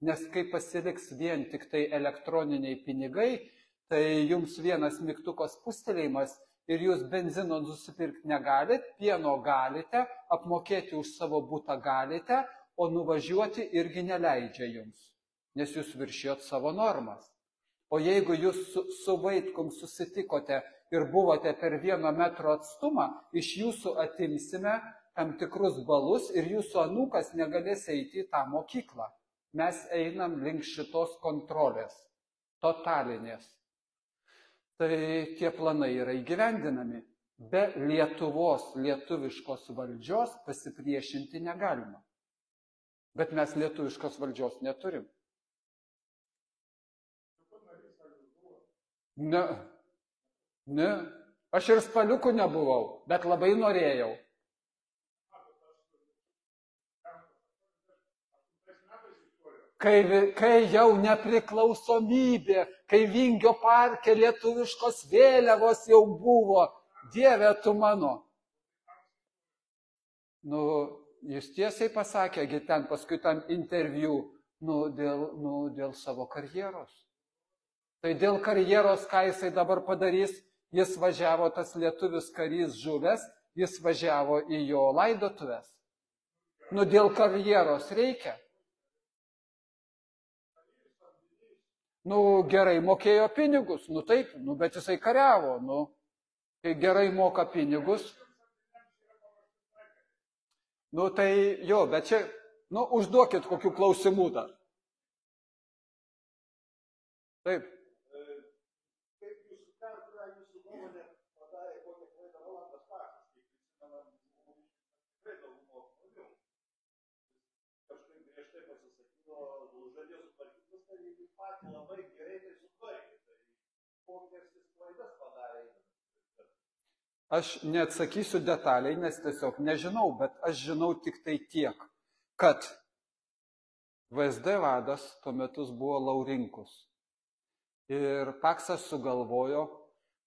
Nes kai pasiliks vien tik tai elektroniniai pinigai, tai jums vienas mygtukas pustelėjimas ir jūs benzino nusipirkti negalit, pieno galite, apmokėti už savo butą galite, o nuvažiuoti irgi neleidžia jums, nes jūs viršijot savo normas. O jeigu jūs su Vaitkum susitikote ir buvote per 1 metro atstumą, iš jūsų atimsime tam tikrus balus ir jūsų anūkas negalės eiti į tą mokyklą. Mes einam link šitos kontrolės, totalinės. Tai tie planai yra įgyvendinami. Be Lietuvos, lietuviškos valdžios pasipriešinti negalima. Bet mes lietuviškos valdžios neturim. Ne. Aš ir spaliukų nebuvau, bet labai norėjau. Kai jau nepriklausomybė, kai Vingio parke lietuviškos vėliavos jau buvo, Dieve tu mano. jis tiesiai pasakė, ten paskui tam interviu, dėl savo karjeros. Tai dėl karjeros, ką jisai dabar padarys, jis važiavo, tas lietuvis karys žuvęs, jis važiavo į jo laidotuvės. Dėl karjeros reikia. Gerai mokėjo pinigus, taip, bet jisai kariavo, kai gerai moka pinigus. Tai jo, bet čia, užduokit kokių klausimų dar. Taip. Kaip jūsų nuomonė padarė kokią klaidą Rolandas Paksas, kaip prisimenam, tikrai daugumos žmonių. Kažkaip griežtai pasisakino, žadėjo sutvarkyti viską, jeigu patį labai gerai tai sutvarkė. Tai kokias jis klaidas padarė? Aš neatsakysiu detaliai, nes tiesiog nežinau, bet aš žinau tik tai tiek, kad VSD vadas tuo metu buvo Laurinkus. Ir Paksas sugalvojo,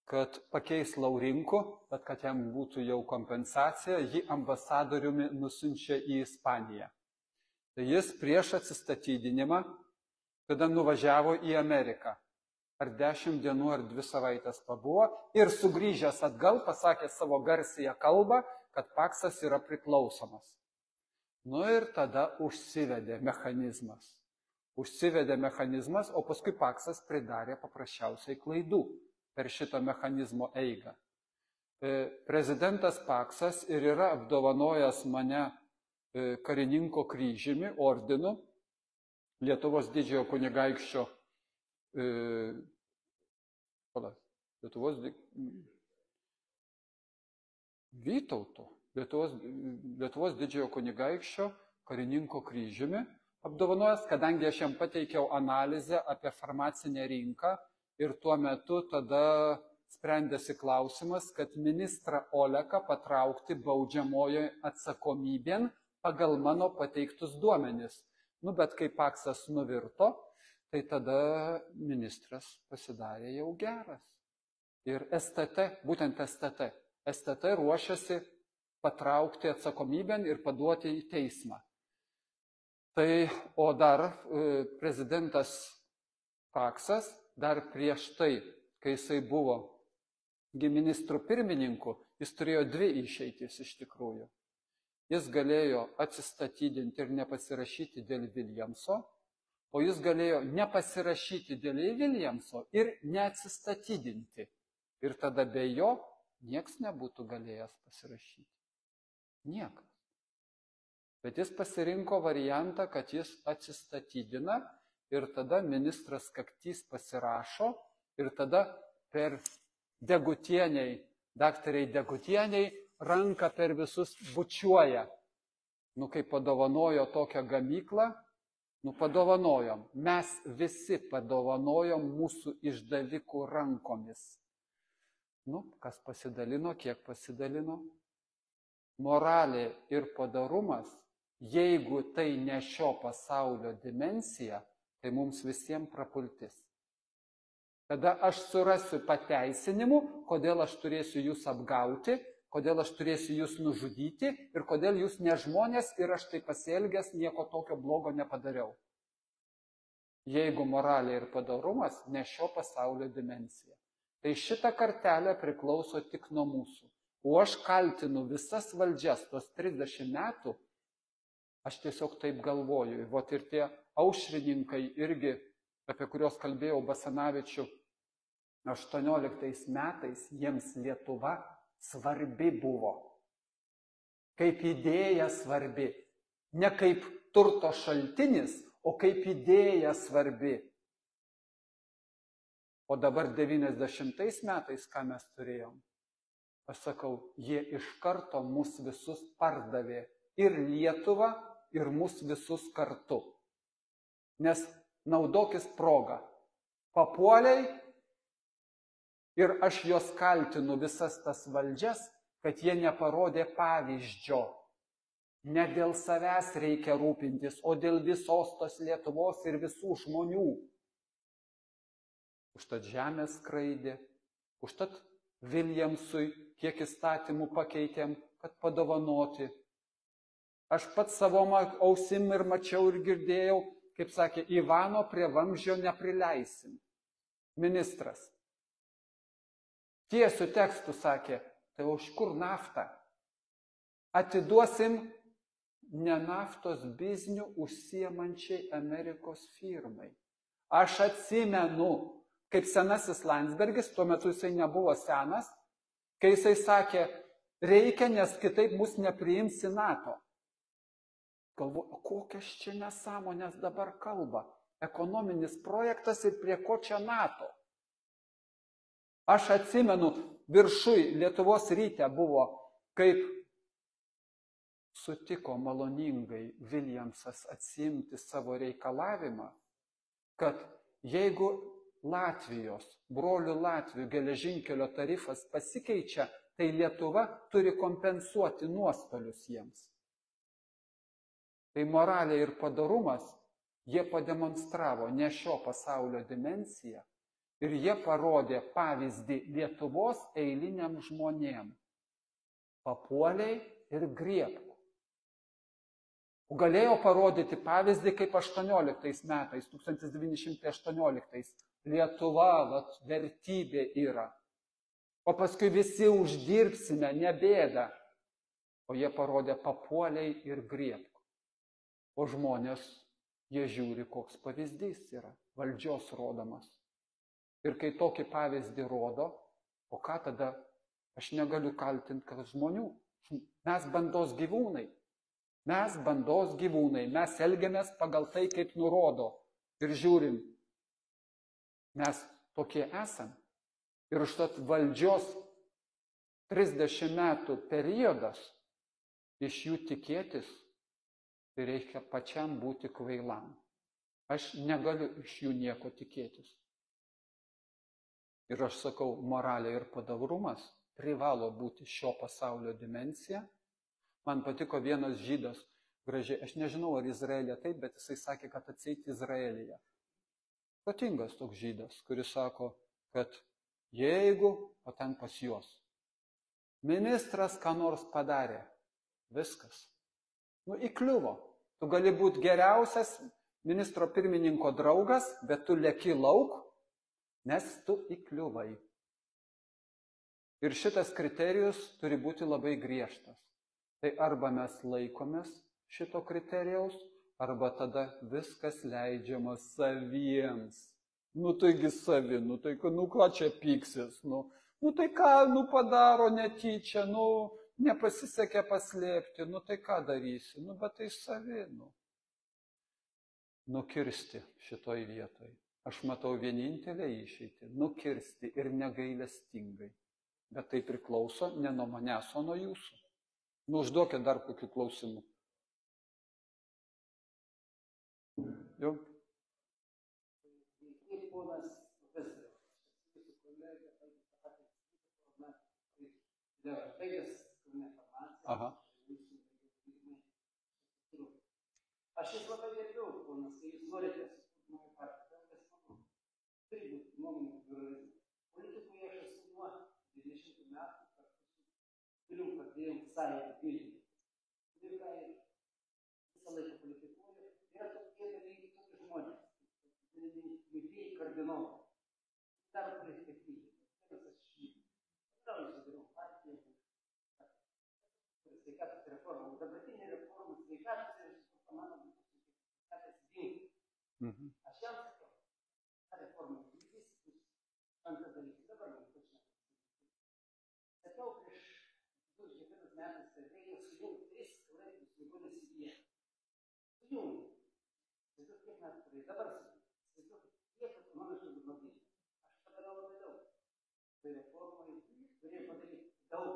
kad pakeis Laurinkų, bet kad jam būtų jau kompensacija, jį ambasadoriumi nusiunčia į Ispaniją. Tai jis prieš atsistatydinimą tada nuvažiavo į Ameriką. Ar 10 dienų, ar 2 savaitės pabuvo ir sugrįžęs atgal pasakė savo garsiąją kalbą, kad Paksas yra priklausomas. Ir tada užsivedė mechanizmas. O paskui Paksas pridarė paprasčiausiai klaidų per šito mechanizmo eigą. Prezidentas Paksas ir yra apdovanojęs mane karininko kryžiumi, ordinu, Lietuvos didžiojo kunigaikščio Lietuvos didžiojo kunigaikščio karininko kryžiumi apdovanojęs, kadangi aš jam pateikiau analizę apie farmacinę rinką ir tuo metu tada sprendėsi klausimas, kad ministrą Oleką patraukti baudžiamojo atsakomybėn pagal mano pateiktus duomenis. Bet kai Paksas nuvirto, tai tada ministras pasidarė jau geras. Ir STT, būtent STT ruošiasi patraukti atsakomybėn ir paduoti į teismą. O dar prezidentas Paksas, dar prieš tai, kai jisai buvo ministrų pirmininku, jis turėjo 2 išeitis iš tikrųjų. Jis galėjo atsistatydinti ir nepasirašyti dėl Viljamso, o jis galėjo nepasirašyti dėl Viljamso ir neatsistatydinti. Ir tada be jo nieks nebūtų galėjęs pasirašyti. Niekas. Bet jis pasirinko variantą, kad jis atsistatydina ir tada ministras Kaktys pasirašo ir tada per daktarai Degutieniai ranką per visus bučiuoja. Kai padovanojo tokią gamyklą, padovanojom. Mes visi padovanojom mūsų išdavikų rankomis. Kas pasidalino, kiek pasidalino. Moralė ir padarumas, jeigu tai ne šio pasaulio dimensija, tai mums visiems prapultis. Tada aš surasiu pateisinimų, kodėl aš turėsiu jūs apgauti, kodėl aš turėsiu jūs nužudyti ir kodėl jūs ne žmonės ir aš tai pasielgęs nieko tokio blogo nepadariau. Jeigu moralė ir padarumas, ne šio pasaulio dimensija. Tai šita kartelė priklauso tik nuo mūsų. O aš kaltinu visas valdžias tos 30 metų, aš tiesiog taip galvoju. Ir tie aušrininkai irgi, apie kuriuos kalbėjau Basanavičių, 18 metais jiems Lietuva svarbi buvo. Kaip idėja svarbi. Ne kaip turto šaltinis, o kaip idėja svarbi. O dabar 90 metais, ką mes turėjom? Aš sakau, jie iš karto mus visus pardavė. Ir Lietuvą, ir mus visus kartu. Nes naudokis progą. Papuoliai ir aš juos kaltinu visas tas valdžias, kad jie neparodė pavyzdžio. Ne dėl savęs reikia rūpintis, o dėl visos tos Lietuvos ir visų žmonių. Užtat žemės skraidė, užtat Viljamsui kiek įstatymų pakeitėm, kad padovanoti. Aš pats savo ausim ir mačiau ir girdėjau, kaip sakė, Ivano prie vamzdžio neprileisim. Ministras. Tiesių tekstų sakė, tai už kur naftą? Atiduosim ne naftos biznių užsiemančiai Amerikos firmai. Aš atsimenu, kaip senasis Landsbergis, tuo metu jisai nebuvo senas, kai jisai sakė, reikia, nes kitaip mus nepriims į NATO. Galvoju, kokias čia nesąmonės dabar kalba. Ekonominis projektas ir prie ko čia NATO? Aš atsimenu, viršui Lietuvos ryte buvo, kaip sutiko maloningai Viljamsas atsiimti savo reikalavimą, kad jeigu Latvijos, brolių Latvių geležinkelio tarifas pasikeičia, tai Lietuva turi kompensuoti nuostolius jiems. Tai moralė ir padorumas, jie pademonstravo ne šio pasaulio dimensiją ir jie parodė pavyzdį Lietuvos eiliniam žmonėm. Papuoliai ir griebk. Galėjo parodyti pavyzdį, kaip 18 metais, 1918, Lietuva vertybė yra. O paskui visi uždirbsime, nebėda. O jie parodė papuoliai ir griebk. O žmonės, jie žiūri, koks pavyzdys yra, valdžios rodomas. Ir kai tokį pavyzdį rodo, o ką tada, aš negaliu kaltinti, kad žmonių, mes bandos gyvūnai. Mes bandos gyvūnai, mes elgiamės pagal tai, kaip nurodo. Ir žiūrim, mes tokie esam. Ir užtat valdžios 30 metų periodas, iš jų tikėtis, tai reikia pačiam būti kvailam. Aš negaliu iš jų nieko tikėtis. Ir aš sakau, moralė ir padarumas privalo būti šio pasaulio dimensija. Man patiko vienas žydas gražiai, aš nežinau, ar Izraelė taip, bet jisai sakė, kad atseit Izraelyje. Protingas toks žydas, kuris sako, kad jeigu, o ten pas juos, ministras ką nors padarė, viskas. Įkliuvo. Tu gali būti geriausias ministro pirmininko draugas, bet tu leki lauk, nes tu įkliuvai. Ir šitas kriterijus turi būti labai griežtas. Tai arba mes laikomės šito kriterijaus, arba tada viskas leidžiama saviems. Taigi savi, tai ką čia pyksis, tai ką, padaro netyčia, nepasisekė paslėpti, tai ką darysi, bet tai savi, Nukirsti šitoj vietoj. Aš matau vienintelę išeitį, nukirsti ir negailestingai. Bet tai priklauso ne nuo manęs, o nuo jūsų. Užduokit dar kokių klausimų. Jau? Aha. Aš jūs labai gerbiau, ponas, kai jūs norite sukurti naują partiją, turi būti nuomonių pluralizmas. Politikoje aš esu nuo 20 metų kartu su Vilium pradėjom sąjungą Vilniuje. Ir visą laiką politikuoju, yra tokie dalykai, tokie žmonės, mėgėjai kardinolai. Daro perspektyvą. Vienas aš žydų. Gal jūs sudarau partiją, sveikatos reforma. Dabartinė reforma sveikatos yra mano 2004 metais. Aš jam sakiau, ta reforma įvykis, antras dalykas, dabar man pačiam. Sakiau, prieš 2004 metais, kad reikia sujungti 3 klaipėdos ligoninės į vieną. Sujungti. Tiesiog kiek metų praeis, dabar sujungti. Tiesiog kiek ekonomiškai blogai. Aš padarau labai daug. Tai reformai turėjo padaryti daug.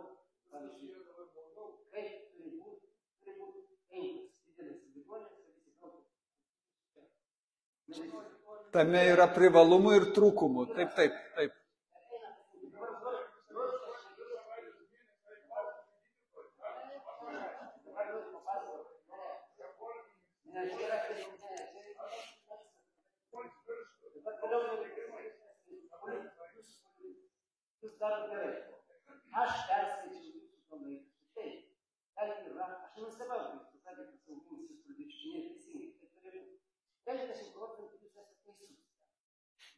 Pavyzdžiui, kaip turi būti 5 didelis ligoninės ir visi daug. Tame yra privalumų ir trūkumų. Taip. Jūs darote gerai. Aš perskaičiau jūsų laikraštį. Taip, ten yra, aš nustebau, kai jūs sakėte,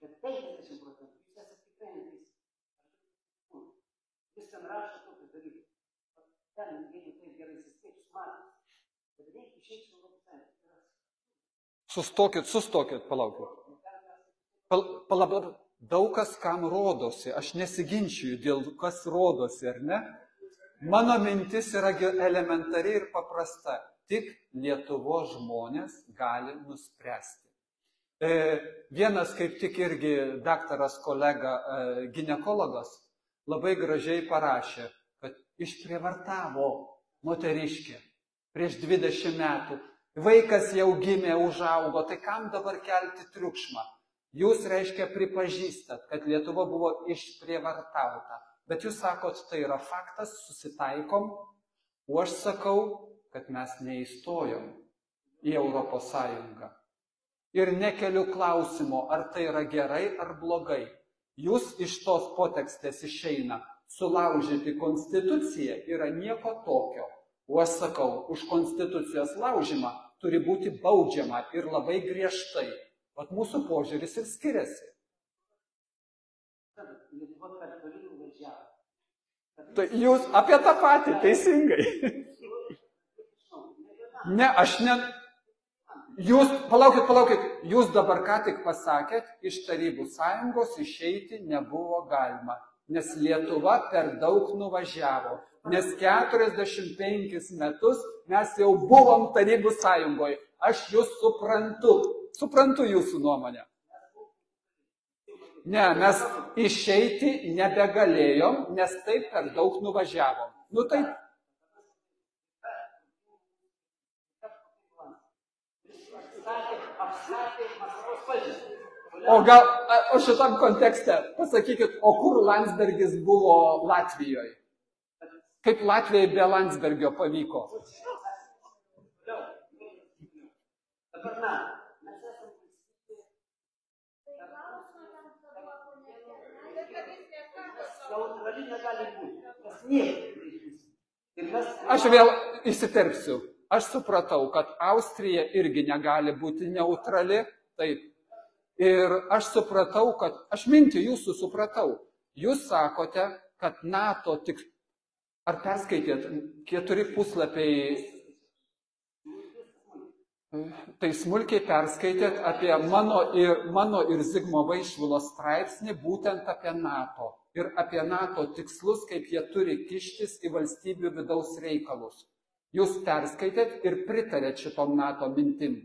Bet 50%, jūs esate tikrai neteisi. Jūs ten rašo tokius dalykus. Ten, jeigu taip gerai įsiskaičius, matas. Bet reikia išeiti iš Europos Sąjungos. Sustokit, palaukit. Daug kas kam rodosi, aš nesiginčiju dėl kas rodosi, ar ne? Mano mintis yra elementari ir paprasta. Tik Lietuvos žmonės gali nuspręsti. Vienas kaip tik irgi daktaras kolega ginekologas labai gražiai parašė, kad išprievartavo moteriškė prieš 20 metų. Vaikas jau gimė, užaugo, tai kam dabar kelti triukšmą? Jūs, reiškia, pripažįstat, kad Lietuva buvo išprievartauta. Bet jūs sakot, tai yra faktas, susitaikom, o aš sakau, kad mes neįstojom į Europos Sąjungą. Ir nekeliu klausimo, ar tai yra gerai ar blogai. Jūs iš tos potekstės išeina, sulaužyti konstituciją yra nieko tokio. O aš sakau, už konstitucijos laužimą turi būti baudžiama ir labai griežtai. Vat mūsų požiūris ir skiriasi. Tai jūs apie tą patį, teisingai. Ne, aš ne... Jūs, palaukit, jūs dabar ką tik pasakėt, iš Tarybų Sąjungos išeiti nebuvo galima, nes Lietuva per daug nuvažiavo, nes 45 metus mes jau buvom Tarybų Sąjungoje. Aš jūs suprantu jūsų nuomonę. Ne, mes išeiti nebegalėjom, nes taip per daug nuvažiavom. Nu taip. O šitam kontekste pasakykit, o kur Landsbergis buvo Latvijoje? Kaip Latvijai be Landsbergio pavyko? Aš vėl įsiterpsiu. Aš supratau, kad Austrija irgi negali būti neutrali. Taip. Ir aš supratau, kad... Aš mintį jūsų supratau. Jūs sakote, kad NATO tik... Ar perskaitėt 4 puslapiai... Tai smulkiai perskaitėt apie mano ir Zigmo Vaišvilo straipsnį būtent apie NATO. Ir apie NATO tikslus, kaip jie turi kištis į valstybių vidaus reikalus. Jūs perskaitėt ir pritarėt šitom NATO mintim.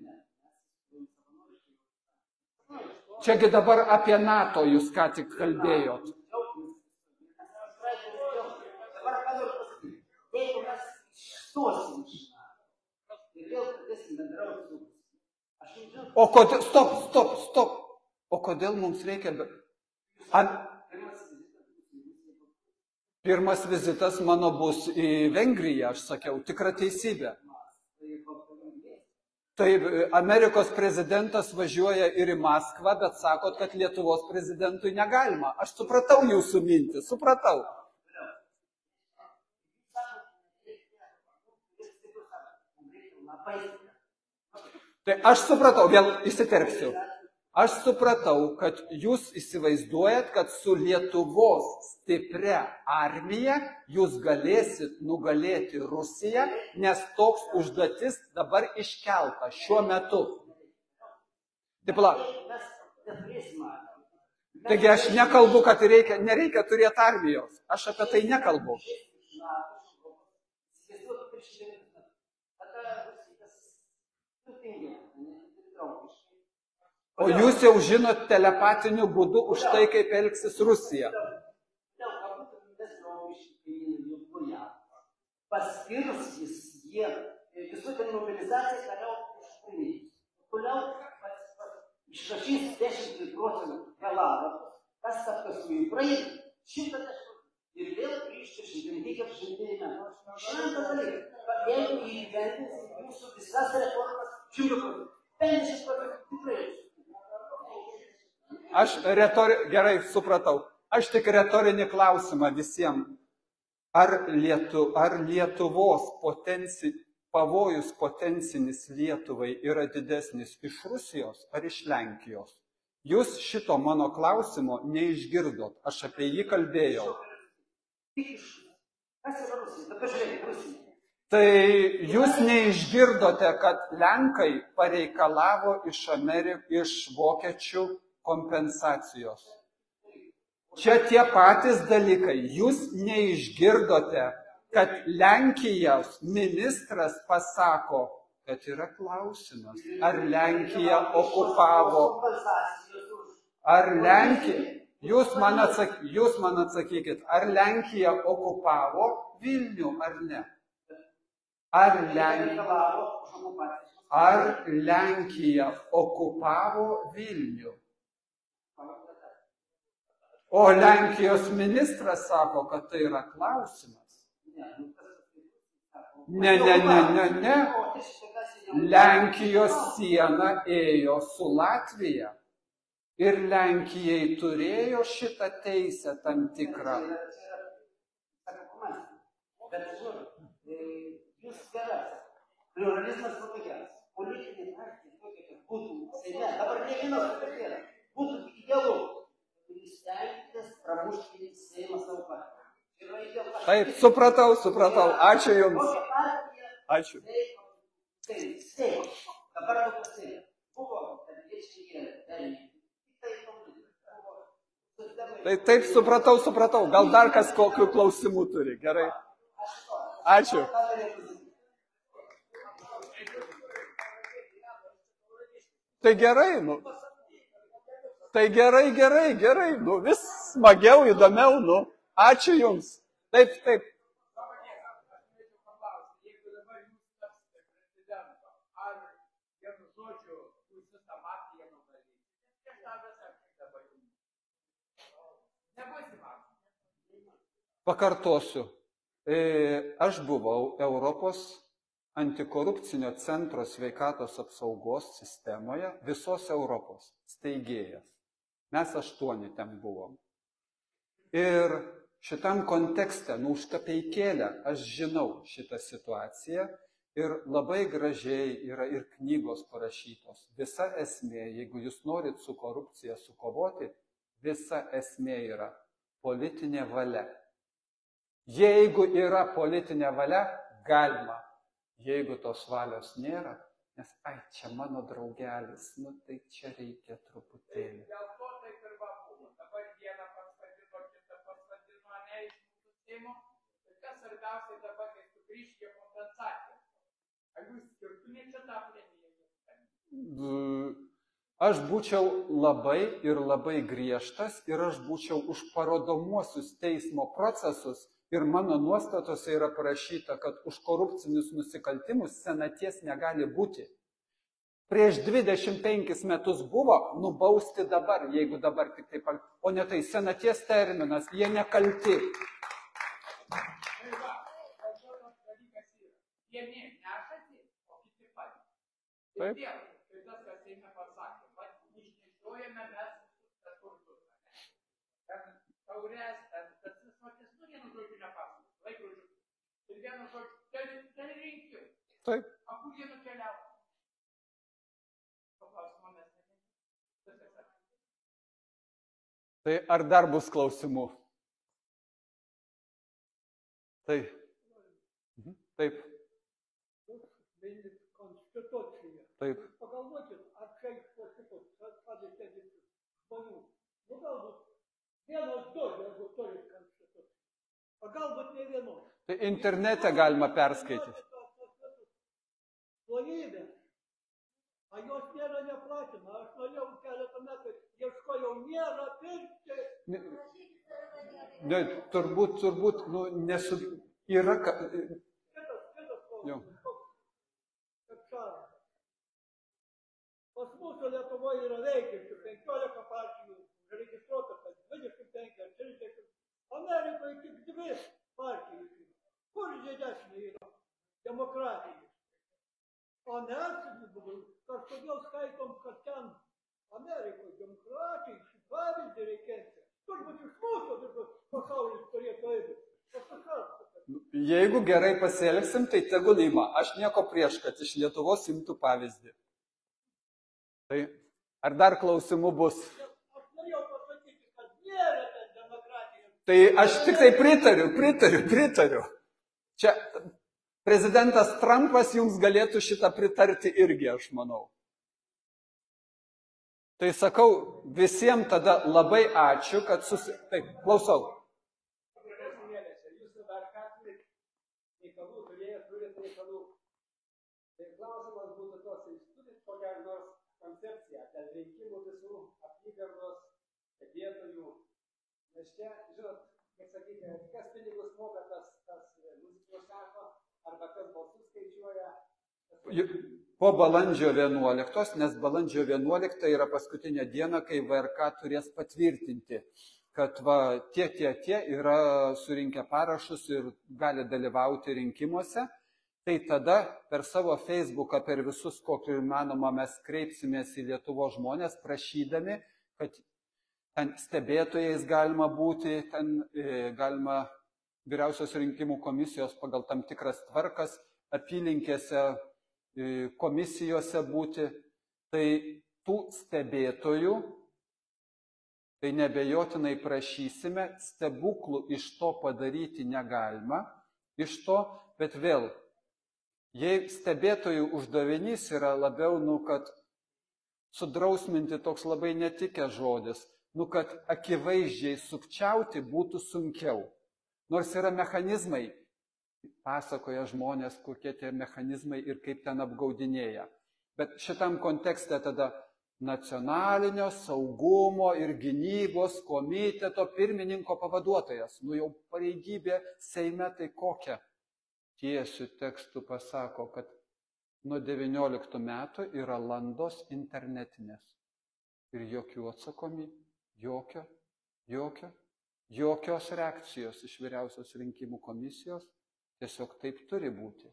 Čiagi dabar apie NATO jūs ką tik kalbėjot. O kodėl... Stop. O kodėl mums reikia... Pirmas vizitas mano bus į Vengriją, aš sakiau, tikra teisybė. Taip, Amerikos prezidentas važiuoja ir į Maskvą, bet sakot, kad Lietuvos prezidentui negalima. Aš supratau jūsų mintį, supratau. Tai aš supratau, vėl įsiterpsiu. Aš supratau, kad jūs įsivaizduojat, kad su Lietuvos stipria armija jūs galėsit nugalėti Rusiją, nes toks užduotis dabar iškelta šiuo metu. Taip, taigi aš nekalbu, kad nereikia turėti armijos. Aš apie tai nekalbu. O jūs jau žinot telepatiniu būdu už tai, kaip elgsis Rusija. Paskirstys jie visuotinė mobilizacija toliau užpilnys. Toliau išrašys 10% kalavarų, kas apkasų į Ukrainą, 110 ir vėl grįžti 100 metų. Šventą dalyką, jeigu įgyvendins jūsų visas reformas 100%, 50% tikrai. Gerai, supratau. Aš tik retorinį klausimą visiems. Ar Lietuvos pavojus potencinis Lietuvai yra didesnis iš Rusijos ar iš Lenkijos? Jūs šito mano klausimo neišgirdot, aš apie jį kalbėjau. Kas yra Rusija? Dabar žiūrėk, Rusija. Tai jūs neišgirdote, kad Lenkai pareikalavo iš vokiečių kompensacijos. Čia tie patys dalykai. Jūs neišgirdote, kad Lenkijos ministras pasako, kad yra klausimas, ar Lenkija okupavo, ar Lenkija, jūs man atsakykit, ar Lenkija okupavo Vilnių ar ne? Ar Lenkija okupavo Vilnių? O Lenkijos ministras sako, kad tai yra klausimas. Ne. Lenkijos siena ėjo su Latvija. Ir Lenkijai turėjo šitą teisę tam tikrą. Bet, jūs geras. Pluralizmas būtų geras. Politinė partija tokia, kad būtų Seime. Dabar ne vienas tokia. Būtų idealu. Jūs stenkitės pramušti Seimą savo partiją. Taip, supratau. Ačiū Jums. Ačiū. Dabar Seime. Buvo, kad viešinė dalykai. Tai taip, supratau. Gal dar kas kokių klausimų turi. Gerai. Ačiū. Tai gerai, Tai gerai. Vis smagiau, įdomiau, Ačiū Jums. Taip. Pakartosiu. Aš buvau Europos antikorupcinio centro sveikatos apsaugos sistemoje visos Europos steigėjas. Mes 8 ten buvom. Ir šitam kontekste, už kapeikėlę, aš žinau šitą situaciją ir labai gražiai yra ir knygos parašytos. Visa esmė, jeigu jūs norit su korupcija sukovoti, visa esmė yra politinė valia. Jeigu yra politinė valia, galima. Jeigu tos valios nėra, nes, čia mano draugelis, tai čia reikia truputėlį. Dėl to taip ir buvo. Dabar vieną pastatino, kitą pastatino, ne iš mūsų Seimo. Ir kas svarbiausiai dabar, kai sugrįžti kompensaciją. Ar jūs skirtumėte tą premiją? Aš būčiau labai griežtas ir aš būčiau už parodomuosius teismo procesus. Ir mano nuostatose yra parašyta, kad už korupcinius nusikaltimus senaties negali būti. Prieš 25 metus buvo nubausti dabar, jeigu dabar tik taip, o ne tai senaties terminas, jie nekalti. Tai va, dalykas yra. Vieni nešasi, o kiti patys. Ir vėl, tai tas, kas Seime pasakė, išnešiojame mes kažkur tur. Taurės, vienu žodžiu nepasakos, laikrodžiu. Ir vienu žodžiu, tai rinkimai. Taip. O kur jie nukeliavo? Paklausimo mes nežinome. Tai ar dar bus klausimų? Taip. Taip. Konstitucija. Taip. Pagalvokit, ar čia iš konstitucijos padėtė žmonių. Galbūt vienos du, jeigu turit konstituciją. O galbūt ne vienos. Tai internete galima perskaityti. Plonybė. A jos nėra neplatina. Aš norėjau keletą metų, ieškojau, nėra pirkti. Ne, turbūt, nesu... Yra... Kitas pas mūsų Lietuvoje yra veikiančių 15 partijų, registruota, kad 25 ar 30. Amerikoje tik 2 partijos. Kur didesnė yra demokratija? O mes kažkodėl skaitom, kad ten Amerikoje demokratija, šį pavyzdį reikėtų. Turbūt iš mūsų visas pasaulis turėtų eiti. Jeigu gerai pasielgsim, tai tegul ima. Aš nieko prieš, kad iš Lietuvos imtų pavyzdį. Tai Ar dar klausimų bus? Aš norėjau pasakyti, kad nėra ten demokratija. Tai aš tik tai pritariu. Čia prezidentas Trumpas jums galėtų šitą pritarti irgi, aš manau. Tai sakau, visiems tada labai ačiū, kad Taip, klausau. Jūs dar ką turit reikalų, turit reikalų. Tai klausimas būtų toks, jūs turit kokią nors koncepciją dėl rinkimų visų apygardos stebėtojų. Nes čia, žinot, kaip sakyti, kas pinigus moka, tas muzikos sako, arba kas balsus skaičiuoja. Po balandžio 11, nes balandžio 11 yra paskutinė diena, kai VRK turės patvirtinti, kad tie yra surinkę parašus ir gali dalyvauti rinkimuose, tai tada per savo Facebooką, per visus, kokiu įmanoma, mes kreipsimės į Lietuvos žmonės, prašydami, kad ten stebėtojais galima būti, ten galima vyriausios rinkimų komisijos pagal tam tikras tvarkas apylinkėse komisijose būti, tai tų stebėtojų, tai nebejotinai prašysime, stebuklų iš to padaryti negalima, bet vėl, jei stebėtojų uždavinys yra labiau, kad sudrausminti toks labai netikęs žodis, kad akivaizdžiai sukčiauti būtų sunkiau, nors yra mechanizmai, pasakoja žmonės, kokie tie mechanizmai ir kaip ten apgaudinėja. Bet šitam kontekste tada nacionalinio saugumo ir gynybos komiteto pirmininko pavaduotojas, jau pareigybė Seime, tai kokia? Tiesiu tekstu pasako, kad nuo 19 metų yra landos internetinės. Ir jokių atsakomybių, jokios reakcijos iš vyriausios rinkimų komisijos. Tiesiog taip turi būti.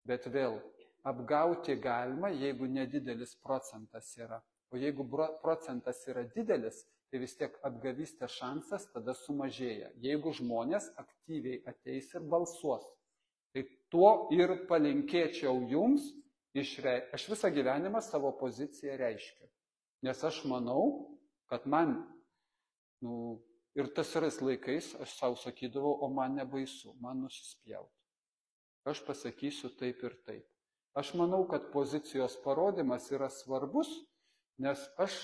Bet vėl, apgauti galima, jeigu nedidelis procentas yra. O jeigu procentas yra didelis, tai vis tiek apgavystės šansas tada sumažėja. Jeigu žmonės aktyviai ateis ir balsuos. Tai tuo ir palinkėčiau jums, aš visą gyvenimą savo poziciją reiškiu. Nes aš manau, kad man, ir TSRS laikais aš savo sakydavau, o man nebaisu, man nusispjauti. Aš pasakysiu taip ir taip. Aš manau, kad pozicijos parodymas yra svarbus, nes aš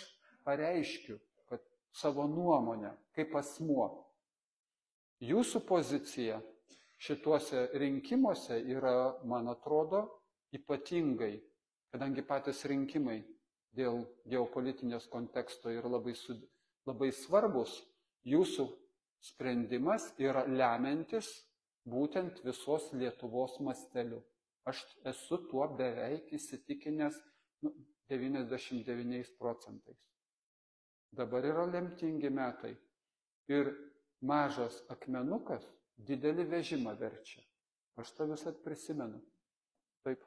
pareiškiu, kad savo nuomonę kaip asmuo. Jūsų pozicija šituose rinkimuose yra, man atrodo, ypatingai, kadangi patys rinkimai dėl geopolitinės konteksto yra labai svarbus. Jūsų sprendimas yra lemiantis būtent visos Lietuvos masteliu. Aš esu tuo beveik įsitikinęs 99%. Dabar yra lemtingi metai. Ir mažas akmenukas didelį vežimą verčia. Aš tą visat prisimenu. Taip.